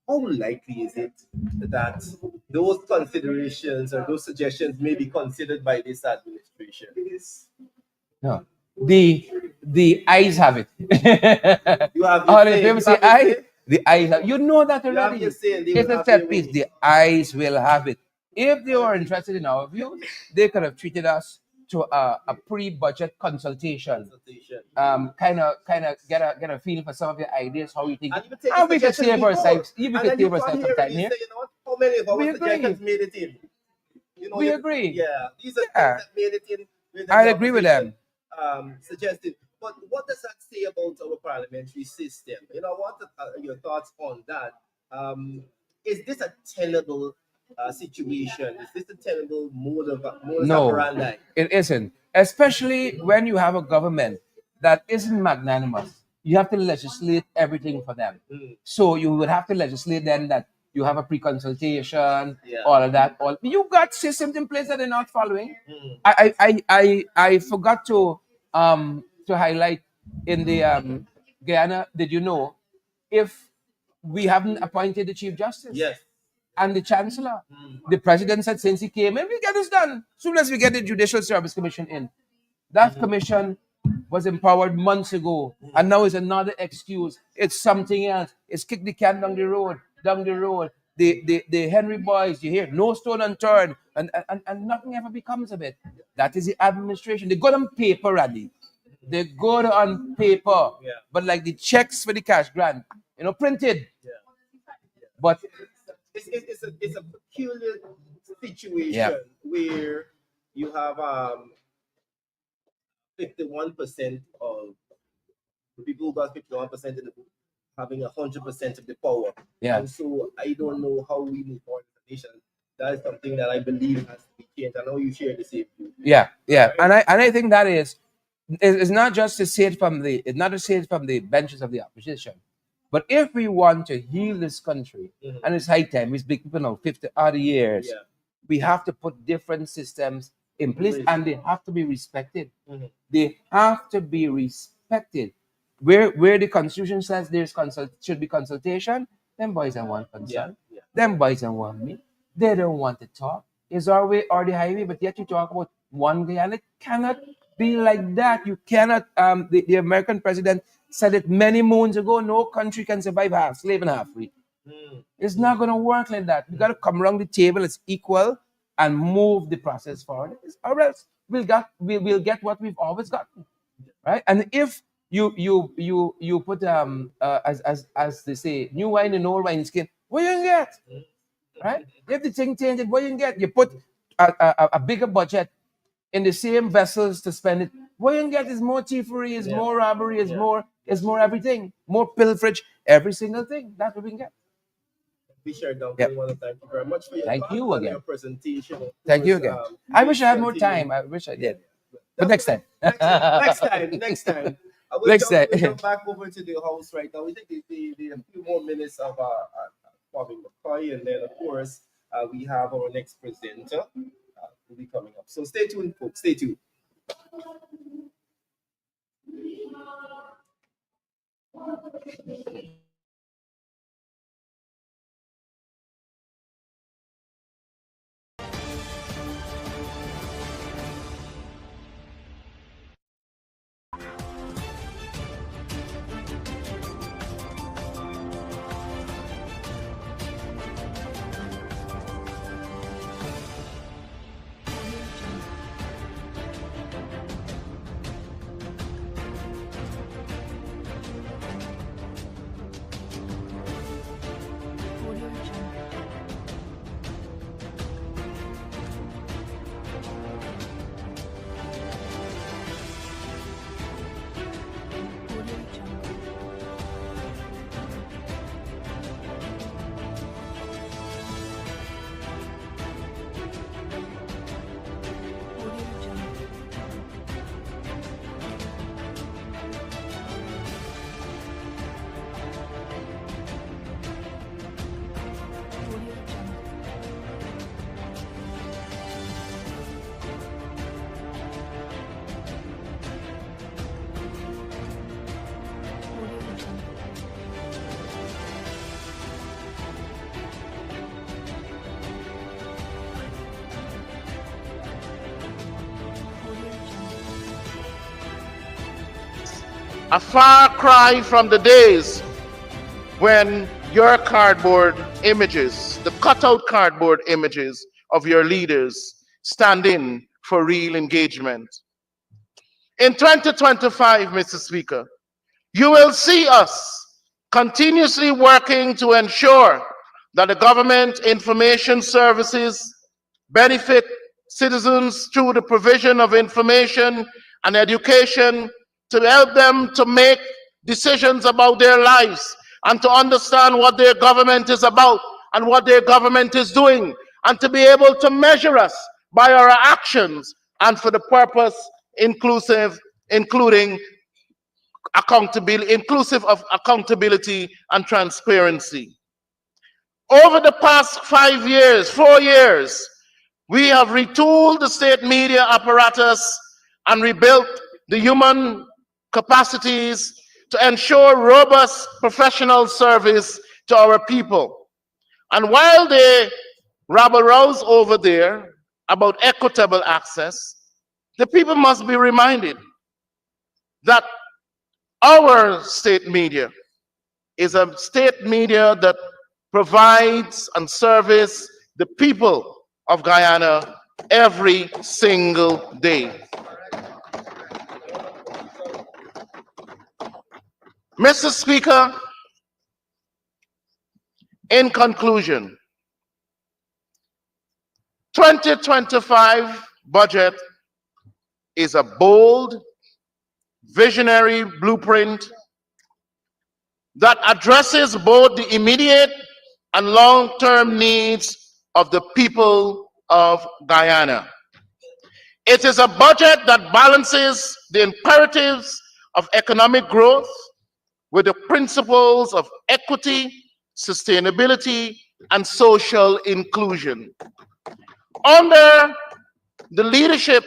How likely is it that those considerations or those suggestions may be considered by this administration? No. The eyes have it. You have the eyes have, you know that already. It's a set piece. The eyes will have it. If they were interested in our view, they could have treated us to a pre-budget consultation. Kind of get a feel for some of the ideas, how you think. And we could save ourselves. Even we could save ourselves some time here. How many of our suggestions made it in? You know, We agree. Yeah, these are Yeah. things that made it in. When the I agree with opposition, them. Suggested. But what does that say about our parliamentary system? You know, what your thoughts on that? Is this a tenable situation? Is this a tenable modus No, operandi? it isn't. Especially when you have a government that isn't magnanimous. You have to legislate everything for them. Mm. So you would have to legislate then that you have a pre-consultation, Yeah. all of that. All you got systems in place that they're not following. Mm. I forgot to highlight in the Guyana. Did you know if we haven't appointed the Chief Justice? Yes. And the chancellor. The president said since he came in, we get this done. Soon as we get the Judicial Service Commission in. That commission was empowered months ago, and now is another excuse. It's something else. It's kick the can down the road, down the road. The Henry boys, you hear no stone unturned, and nothing ever becomes of it. That is the administration. They got on paper, Randy. They go on paper, Yeah. but like the checks for the cash grant, printed. Yeah. But It's a peculiar situation Yeah. where you have 51% of the people who got 51% of the having 100% of the power. Yeah. And so I don't know how we move forward as a nation. That is something that I believe has to be changed. I know you share the same view. Yeah, and I think that is not just to say it from the benches of the opposition, but if we want to heal this country, Mhm. and it's high time, it's been people now 50 odd years, Yeah. we have to put different systems in place, Place. and they have to be respected. Mhm. They have to be respected. Where the constitution says should be consultation, them boys don't want consult. Yeah. Them boys don't want me. They don't want to talk. It's our way or the highway, but yet you talk about one guy, and it cannot be like that. You cannot. The American president said it many moons ago. No country can survive half slave and half free. Mm. It's not going to work like that. We got to come around the table. It's equal and move the process forward, or else we'll get what we've always gotten, right? And if you put as they say, new wine in old wine skin, what you can get, right? If the thing changes, what you can get, you put a bigger budget in the same vessels to spend it. What you can get is more thievery, is Yeah. more robbery, is Yeah. more everything, more pilferage, every single thing. That's what we can get. Be sure down. Yep. I want to thank you very much for your Thank thoughts you and again. your presentation. Of Thank you course, again. I wish I had more continue. time. I wish I did. But next time. Next time. I will Next time. jump back over to the house right now. We take a few more minutes of Kwame McCoy, and then of course we have our next presenter will be coming up. So stay tuned, folks. Stay tuned. A far cry from the days when your cardboard images, the cutout cardboard images of your leaders, stand in for real engagement. In 2025, Mr. Speaker, you will see us continuously working to ensure that the government information services benefit citizens through the provision of information and education to help them to make decisions about their lives and to understand what their government is about and what their government is doing, and to be able to measure us by our actions, and for the purpose including accountability, inclusive of accountability and transparency. Over the past 4 years, we have retooled the state media apparatus and rebuilt the human capacities to ensure robust professional service to our people. And while they rabble-rouse over there about equitable access, the people must be reminded that our state media is a state media that provides and serves the people of Guyana every single day. Mr. Speaker, in conclusion, 2025 budget is a bold, visionary blueprint that addresses both the immediate and long-term needs of the people of Guyana. It is a budget that balances the imperatives of economic growth with the principles of equity, sustainability, and social inclusion. Under the leadership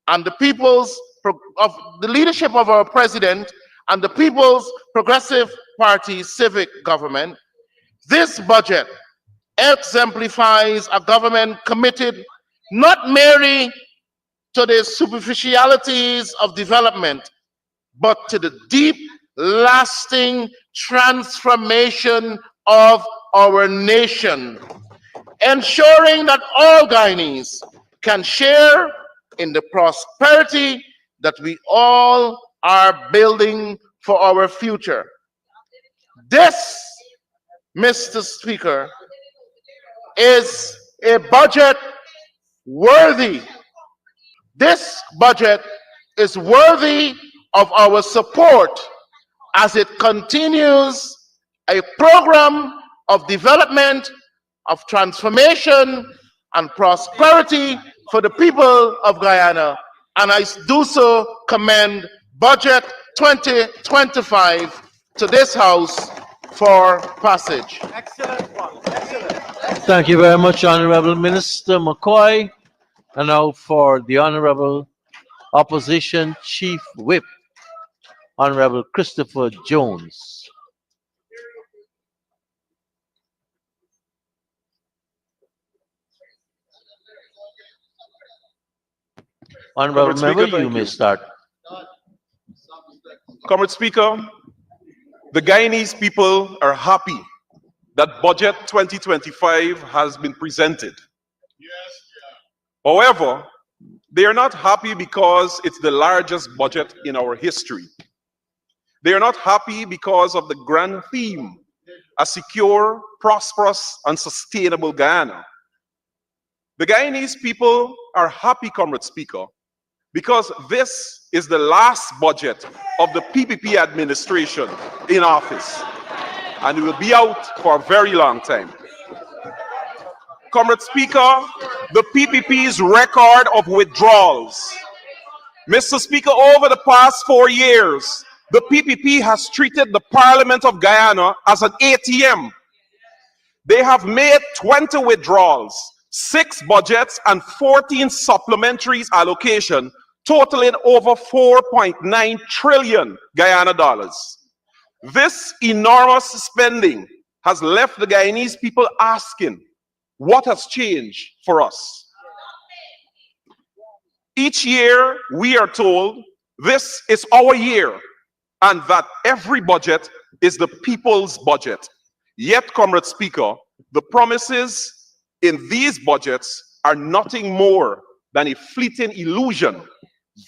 and the leadership of our president and the People's Progressive Party civic government, this budget exemplifies a government committed not merely to the superficialities of development, but to the deep, lasting transformation of our nation, ensuring that all Guyanese can share in the prosperity that we all are building for our future. This, Mr. Speaker, is a budget worthy. This budget is worthy of our support as it continues a program of development, of transformation, and prosperity for the people of Guyana. And I do so commend Budget 2025 to this House for passage. Thank you very much, Honorable Minister McCoy. And now for the Honorable Opposition Chief Whip, Honorable Christopher Jones. Honorable Comrade Member, Speaker, you thank may you. start. Comrade Speaker, the Guyanese people are happy that Budget 2025 has been presented. However, they are not happy because it's the largest budget in our history. They are not happy because of the grand theme, a secure, prosperous, and sustainable Guyana. The Guyanese people are happy, Comrade Speaker, because this is the last budget of the PPP administration in office, and it will be out for a very long time. Comrade Speaker, the PPP's record of withdrawals. Mr. Speaker, over the past 4 years, the PPP has treated the Parliament of Guyana as an ATM. They have made 20 withdrawals, 6 budgets, and 14 supplementaries allocation, totaling over 4.9 trillion Guyana dollars. This enormous spending has left the Guyanese people asking, what has changed for us? Each year, we are told this is our year and that every budget is the people's budget. Yet, Comrade Speaker, the promises in these budgets are nothing more than a fleeting illusion,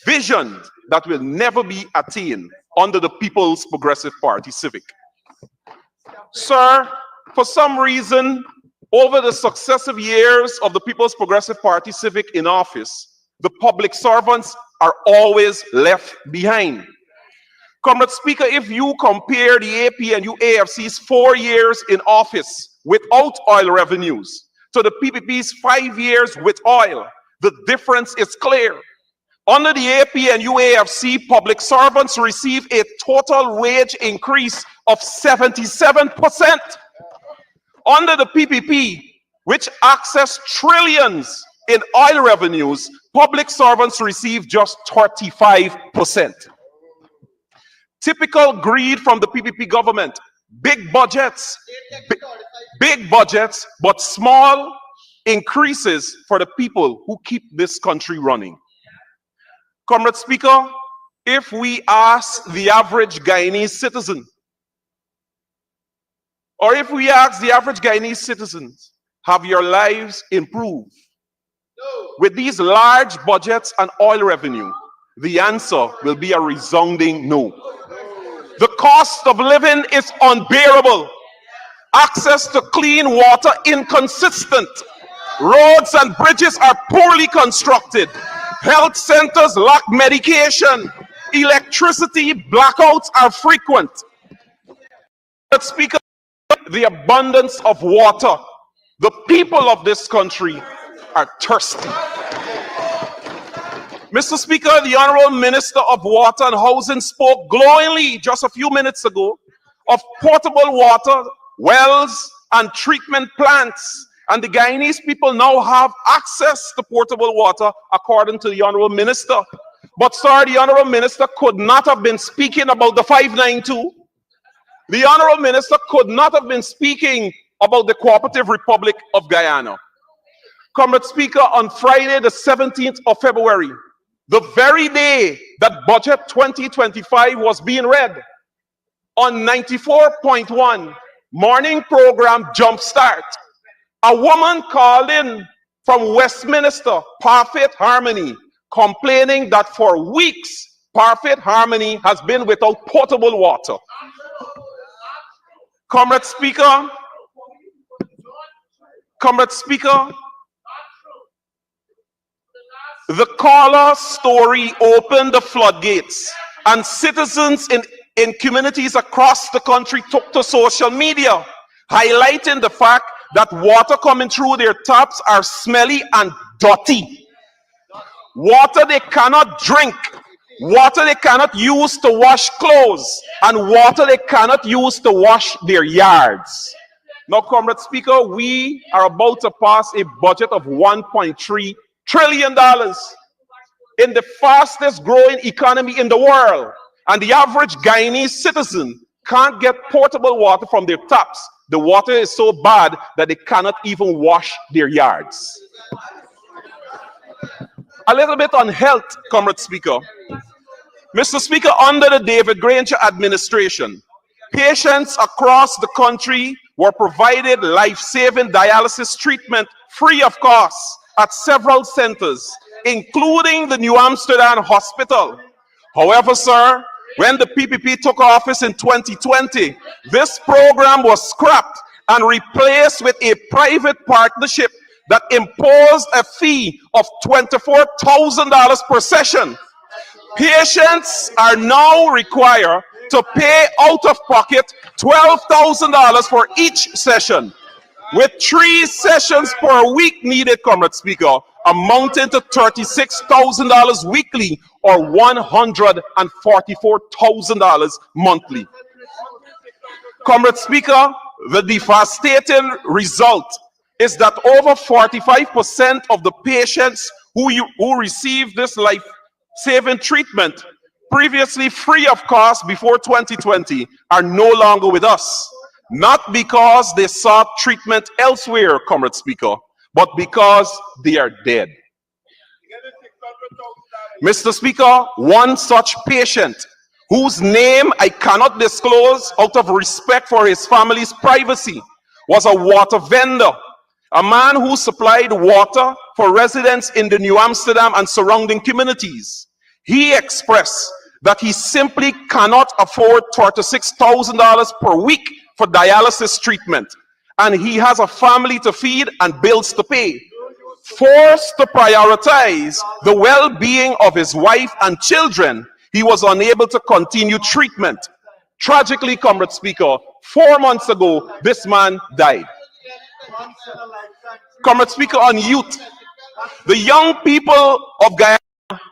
visions that will never be attained under the People's Progressive Party civic. Sir, for some reason, Over the successive years of the People's Progressive Party Civic in office, the public servants are always left behind. Comrade Speaker, if you compare the APNU AFC's 4 years in office without oil revenues to the PPP's 5 years with oil, the difference is clear. Under the APNU AFC, public servants receive a total wage increase of 77%. Under the PPP, which access trillions in oil revenues, public servants receive just 35%. Typical greed from the PPP government. Big budgets, but small increases for the people who keep this country running. Comrade Speaker, if we ask the average Guyanese citizen, or if we ask the average Guyanese citizens, have your lives improved? With these large budgets and oil revenue, the answer will be a resounding no. The cost of living is unbearable. Access to clean water inconsistent. Roads and bridges are poorly constructed. Health centers lack medication. Electricity blackouts are frequent. But Speaker, the abundance of water, the people of this country are thirsty. Mr. Speaker, the Honorable Minister of Water and Housing spoke glowingly just a few minutes ago of portable water, wells, and treatment plants. And the Guyanese people now have access to portable water, according to the Honorable Minister. But, sir, the Honorable Minister could not have been speaking about the 592. The Honorable Minister could not have been speaking about the Cooperative Republic of Guyana. Comrade Speaker, on Friday, the 17th of February, the very day that Budget 2025 was being read, on 94.1 morning program Jumpstart, a woman called in from Westminster, Parfait Harmony, complaining that for weeks, Parfait Harmony has been without potable water. Comrade Speaker, the caller story opened the floodgates, and citizens in communities across the country took to social media, highlighting the fact that water coming through their taps are smelly and dirty. Water they cannot drink, water they cannot use to wash clothes, and water they cannot use to wash their yards. Now, Comrade Speaker, we are about to pass a budget of $1.3 trillion in the fastest growing economy in the world, and the average Guyanese citizen can't get portable water from their taps. The water is so bad that they cannot even wash their yards. A little bit on health, Comrade Speaker. Mr. Speaker, under the David Granger administration, patients across the country were provided life-saving dialysis treatment free of cost at several centers, including the New Amsterdam Hospital. However, sir, when the PPP took office in 2020, this program was scrapped and replaced with a private partnership that imposed a fee of $24,000 per session. Patients are now required to pay out of pocket $12,000 for each session, with 3 sessions per week needed, Comrade Speaker, amounting to $36,000 weekly or $144,000 monthly. Comrade Speaker, the devastating result is that over 45% of the patients who receive this life-saving treatment, previously free of cost before 2020, are no longer with us. Not because they sought treatment elsewhere, Comrade Speaker, but because they are dead. Mr. Speaker, one such patient, whose name I cannot disclose out of respect for his family's privacy, was a water vendor, a man who supplied water for residents in the New Amsterdam and surrounding communities. He expressed that he simply cannot afford $36,000 per week for dialysis treatment, and he has a family to feed and bills to pay. Forced to prioritize the well-being of his wife and children, he was unable to continue treatment. Tragically, Comrade Speaker, 4 months ago, this man died. Comrade Speaker, on youth, the young people of Guyana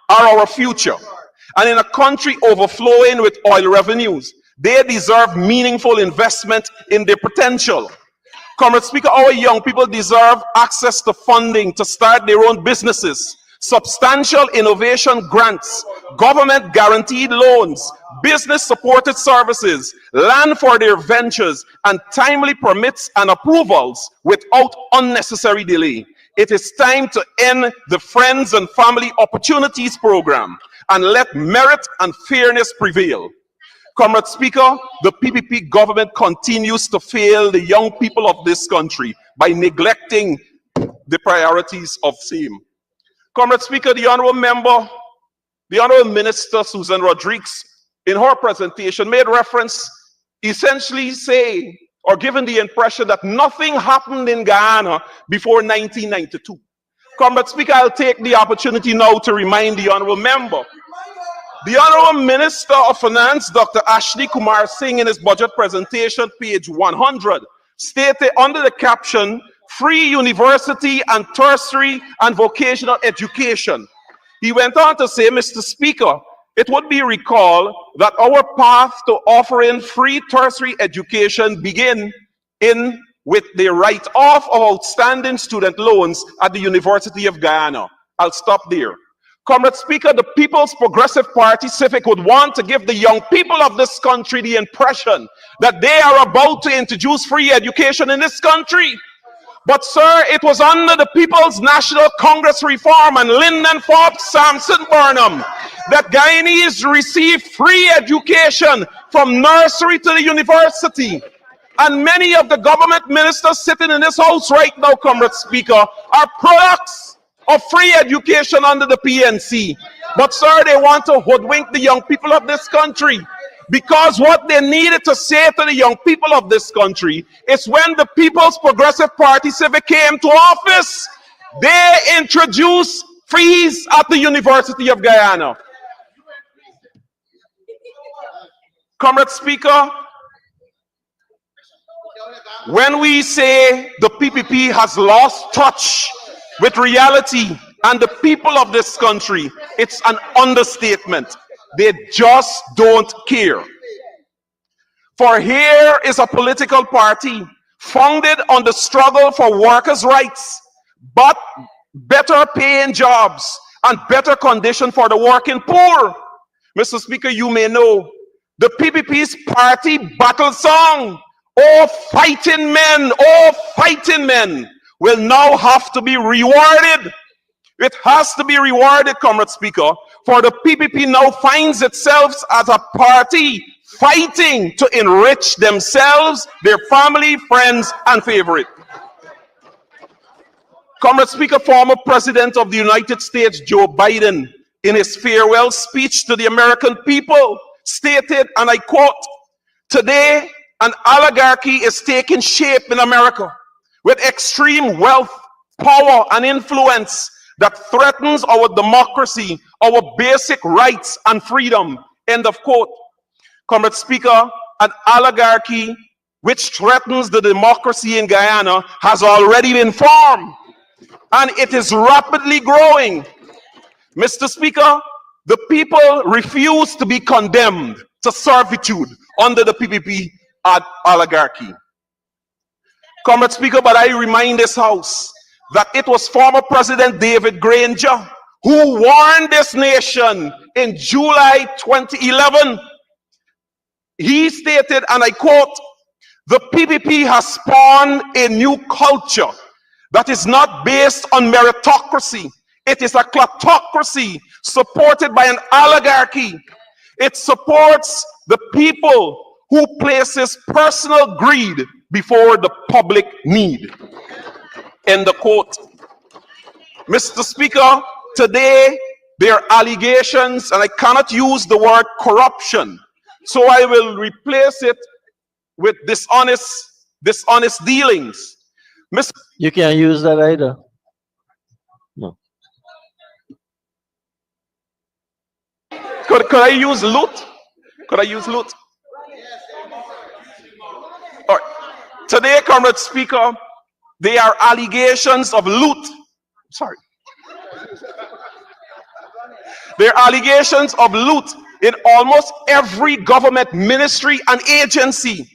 are our future. And in a country overflowing with oil revenues, they deserve meaningful investment in their potential. Comrade Speaker, our young people deserve access to funding to start their own businesses, substantial innovation grants, government guaranteed loans, business supported services, land for their ventures, and timely permits and approvals without unnecessary delay. It is time to end the Friends and Family Opportunities Program and let merit and fairness prevail. Comrade Speaker, the PPP government continues to fail the young people of this country by neglecting the priorities of same. Comrade Speaker, the Honorable Minister Susan Rodriguez, in her presentation, made reference, essentially saying, or giving the impression that nothing happened in Guyana before 1992. Comrade Speaker, I'll take the opportunity now to remind the Honorable Member. The Honorable Minister of Finance, Dr. Ashley Kumar Singh, in his budget presentation, page 100, stated under the caption, free university and tertiary and vocational education. He went on to say, Mr. Speaker, it would be recalled that our path to offering free tertiary education begin with the write-off of outstanding student loans at the University of Guyana. I'll stop there. Comrade Speaker, the People's Progressive Party Civic would want to give the young people of this country the impression that they are about to introduce free education in this country. But sir, it was under the People's National Congress reform and Lyndon Forbes Sampson Burnham that Guyanese received free education from nursery to the university. And many of the government ministers sitting in this house right now, Comrade Speaker, are products of free education under the PNC. But sir, they want to hoodwink the young people of this country, because what they needed to say to the young people of this country is when the People's Progressive Party Civic came to office, they introduced fees at the University of Guyana. Comrade Speaker, when we say the PPP has lost touch with reality and the people of this country, it's an understatement. They just don't care. For here is a political party founded on the struggle for workers' rights, but better paying jobs and better condition for the working poor. Mr. Speaker, you may know the PPP's party battle song, "Oh fighting men," will now have to be rewarded. It has to be rewarded, Comrade Speaker, for the PPP now finds itself as a party fighting to enrich themselves, their family, friends, and favorite. Comrade Speaker, former President of the United States, Joe Biden, in his farewell speech to the American people, stated, and I quote, "Today, an oligarchy is taking shape in America with extreme wealth, power, and influence that threatens our democracy, our basic rights and freedom." End of quote. Comrade Speaker, an oligarchy which threatens the democracy in Guyana has already been formed, and it is rapidly growing. Mr. Speaker, the people refuse to be condemned to servitude under the PPP oligarchy. Comrade Speaker, but I remind this House that it was former President David Granger who warned this nation in July 2011. He stated, and I quote, "The PPP has spawned a new culture that is not based on meritocracy. It is a kleptocracy supported by an oligarchy. It supports the people who places personal greed before the public need." End of quote. Mr. Speaker, today there are allegations, and I cannot use the word corruption, so I will replace it with dishonest dishonest dealings. Mr. You can't use that either. No. Could I use loot? Could I use loot? All right. Today, Comrade Speaker, there are allegations of loot. Sorry. There are allegations of loot in almost every government ministry and agency.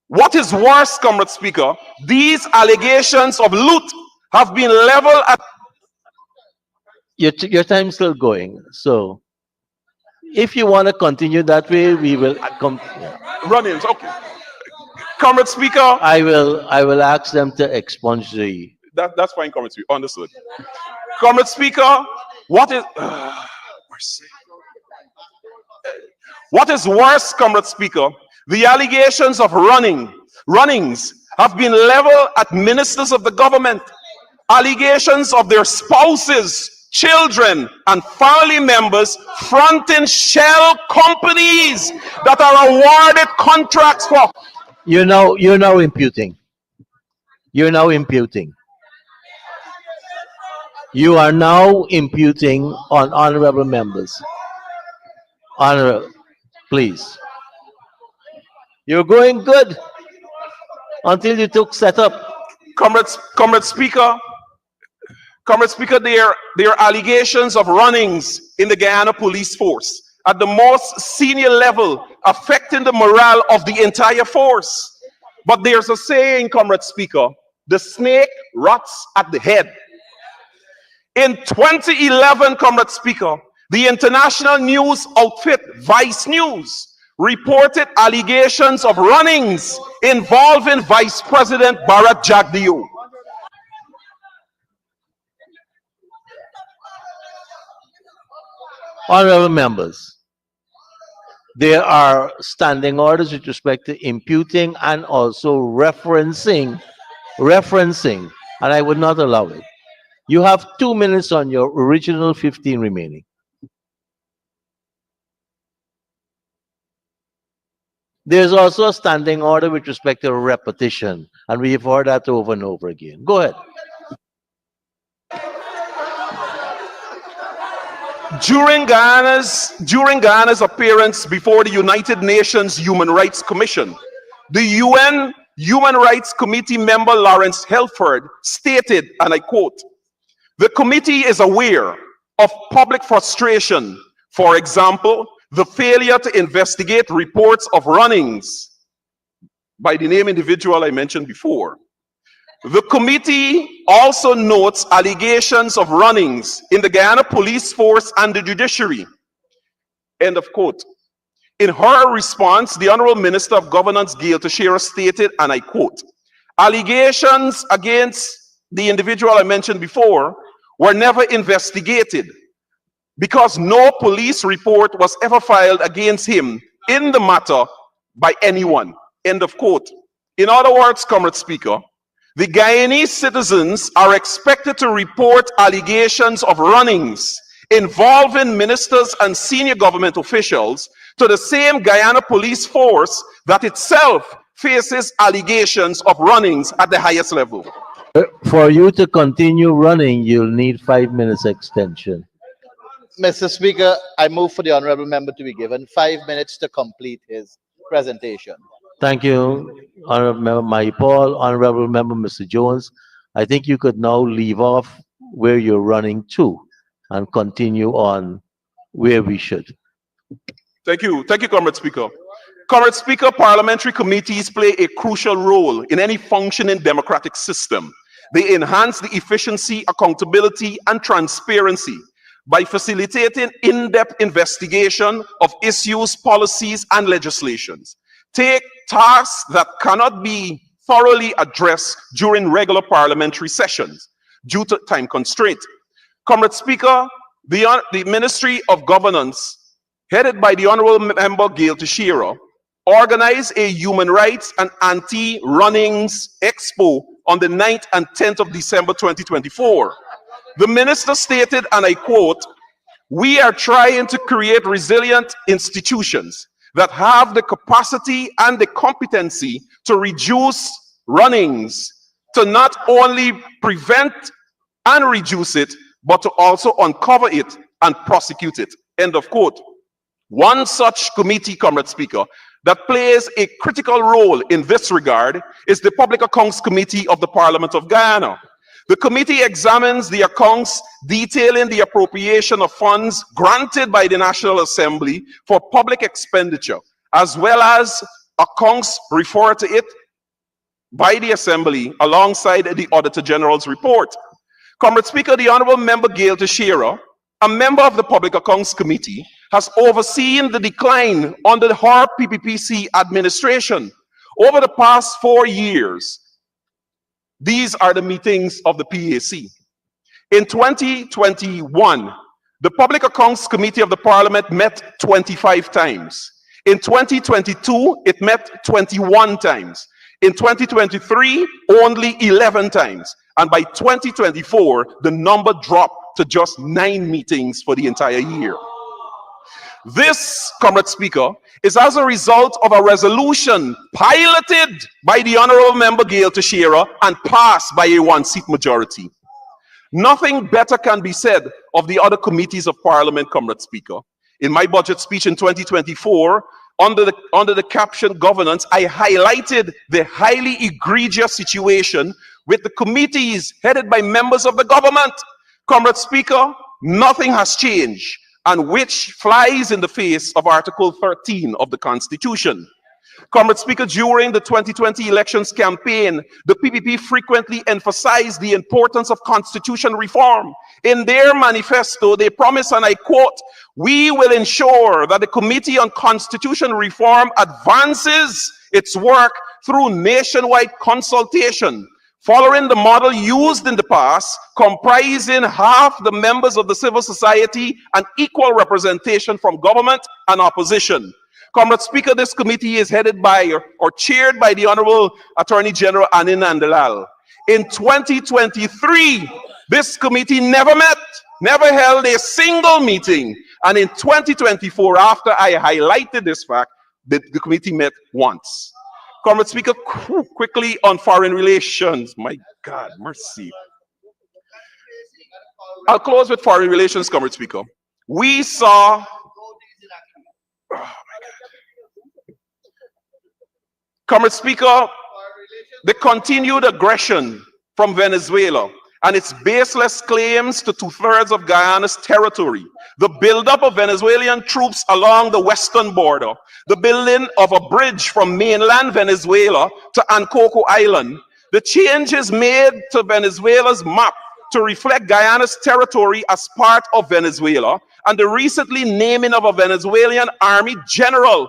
What is worse, Comrade Speaker, these allegations of loot have been leveled at Your time's still going. So if you want to continue that way, we will come. run-ins. Okay. Comrade Speaker, I will ask them to expunge the. that's fine, Comrade Speaker. Understood. Comrade Speaker, what is mercy. What is worse, Comrade Speaker, the allegations of runnings have been leveled at ministers of the government. Allegations of their spouses, children, and family members fronting shell companies that are awarded contracts for. You're now imputing. You're now imputing. You are now imputing on honorable members. Honorable, please. You're going good until you took setup. Comrade Speaker, there are allegations of runnings in the Guyana police force at the most senior level, affecting the morale of the entire force. But there's a saying, Comrade Speaker, the snake rots at the head. In 2011, Comrade Speaker, the international news outfit Vice News reported allegations of runnings involving Vice President Bharat Jagdeo. Honorable members, there are standing orders with respect to imputing and also referencing, and I would not allow it. You have 2 minutes on your original 15 remaining. There's also a standing order with respect to repetition, and we've heard that over and over again. Go ahead. During Guyana's appearance before the United Nations Human Rights Commission, the UN Human Rights Committee member Lawrence Helford stated, and I quote, "The committee is aware of public frustration, for example, the failure to investigate reports of runnings by the name individual I mentioned before. The committee also notes allegations of runnings in the Guyana police force and the judiciary." End of quote. In her response, the Honorable Minister of Governance, Gail Teixeira, stated, and I quote, "Allegations against the individual I mentioned before were never investigated because no police report was ever filed against him in the matter by anyone." End of quote. In other words, Comrade Speaker, the Guyanese citizens are expected to report allegations of runnings involving ministers and senior government officials to the same Guyana police force that itself faces allegations of runnings at the highest level. For you to continue running, you'll need 5 minutes extension. Mr. Speaker, I move for the honorable member to be given 5 minutes to complete his presentation. Thank you, Honorable Member Mahipal. Honorable Member Mr. Jones, I think you could now leave off where you're running to and continue on where we should. Thank you, Comrade Speaker. Comrade Speaker, parliamentary committees play a crucial role in any functioning democratic system. They enhance the efficiency, accountability, and transparency by facilitating in-depth investigation of issues, policies, and legislations. Take tasks that cannot be thoroughly addressed during regular parliamentary sessions due to time constraint. Comrade Speaker, the Ministry of Governance, headed by the Honorable Member Gail Teixeira, organized a human rights and anti-runnings expo on the 9th and 10th of December 2024. The minister stated, and I quote, "We are trying to create resilient institutions that have the capacity and the competency to reduce runnings, to not only prevent and reduce it, but to also uncover it and prosecute it. End of quote. One such committee, Comrade Speaker, that plays a critical role in this regard is the Public Accounts Committee of the Parliament of Guyana. The committee examines the accounts detailing the appropriation of funds granted by the National Assembly for public expenditure, as well as accounts referred to it by the Assembly alongside the Auditor General's report. Comrade Speaker, the Honorable Member Gail Teixeira, a member of the Public Accounts Committee, has overseen the decline under the HARP PPPC administration. Over the past 4 years, these are the meetings of the PAC. In 2021, the Public Accounts Committee of the Parliament met 25 times. In 2022, it met 21 times. In 2023, only 11 times. And by 2024, the number dropped to just 9 meetings for the entire year. This, Comrade Speaker, is as a result of a resolution piloted by the Honorable Member Gail Teixeira and passed by a 1-seat majority. Nothing better can be said of the other committees of Parliament, Comrade Speaker. In my budget speech in 2024, under the caption governance, I highlighted the highly egregious situation with the committees headed by members of the government. Comrade Speaker, nothing has changed, and which flies in the face of Article 13 of the Constitution. Comrade Speaker, during the 2020 elections campaign, the PPP frequently emphasized the importance of constitution reform. In their manifesto, they promise, and I quote, "We will ensure that the Committee on Constitution Reform advances its work through nationwide consultation, following the model used in the past, comprising half the members of the civil society and equal representation from government and opposition." Comrade Speaker, this committee is headed by or chaired by the Honorable Attorney General Anin Andalal. In 2023, this committee never met, never held a single meeting. And in 2024, after I highlighted this fact, the committee met once. Comrade Speaker, quickly on foreign relations. My God, mercy. I'll close with foreign relations, Comrade Speaker. We saw, Comrade Speaker, the continued aggression from Venezuela and its baseless claims to 2/3 of Guyana's territory, the buildup of Venezuelan troops along the western border, the building of a bridge from mainland Venezuela to Ancoco Island, the changes made to Venezuela's map to reflect Guyana's territory as part of Venezuela, and the recently naming of a Venezuelan army general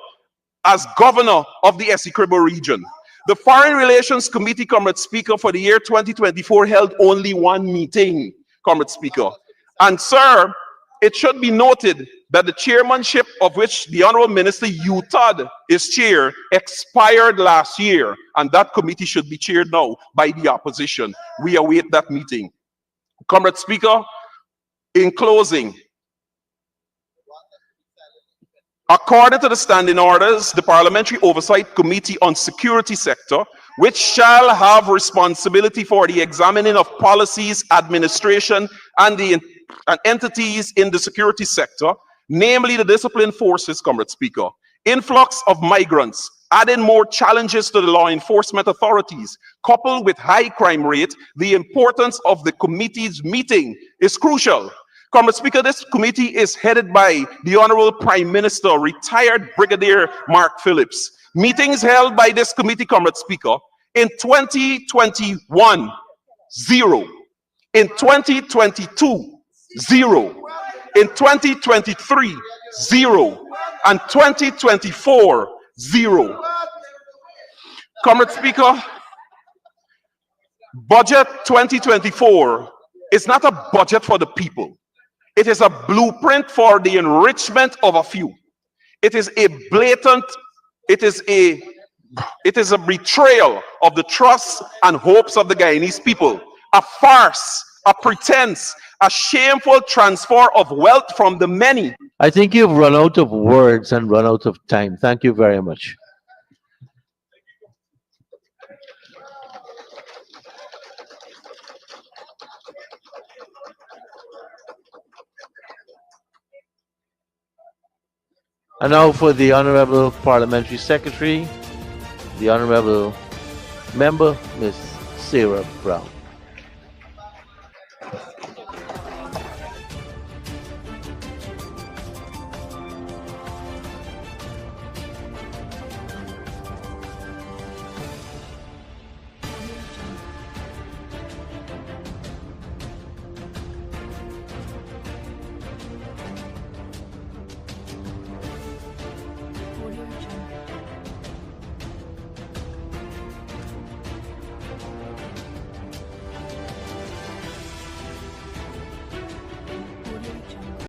as governor of the Essequibo region. The Foreign Relations Committee, Comrade Speaker, for the year 2024 held only 1 meeting, Comrade Speaker. And sir, it should be noted that the chairmanship of which the Honorable Minister Utad is chair expired last year, and that committee should be chaired now by the opposition. We await that meeting. Comrade Speaker, in closing, according to the standing orders, the Parliamentary Oversight Committee on Security Sector, which shall have responsibility for the examining of policies, administration, and entities in the security sector, namely the disciplined forces, Comrade Speaker, influx of migrants, adding more challenges to the law enforcement authorities, coupled with high crime rate, the importance of the committee's meeting is crucial. Comrade Speaker, this committee is headed by the Honorable Prime Minister, retired Brigadier Mark Phillips. Meetings held by this committee, Comrade Speaker, in 2021, 0. In 2022, 0. In 2023, 0. And 2024, 0. Comrade Speaker, Budget 2024 is not a budget for the people. It is a blueprint for the enrichment of a few. It is a blatant, it is a betrayal of the trust and hopes of the Guyanese people, a farce, a pretense, a shameful transfer of wealth from the many I think you've run out of words and run out of time. Thank you very much. And now for the Honorable Parliamentary Secretary, the Honorable Member, Ms. Sarah Brown.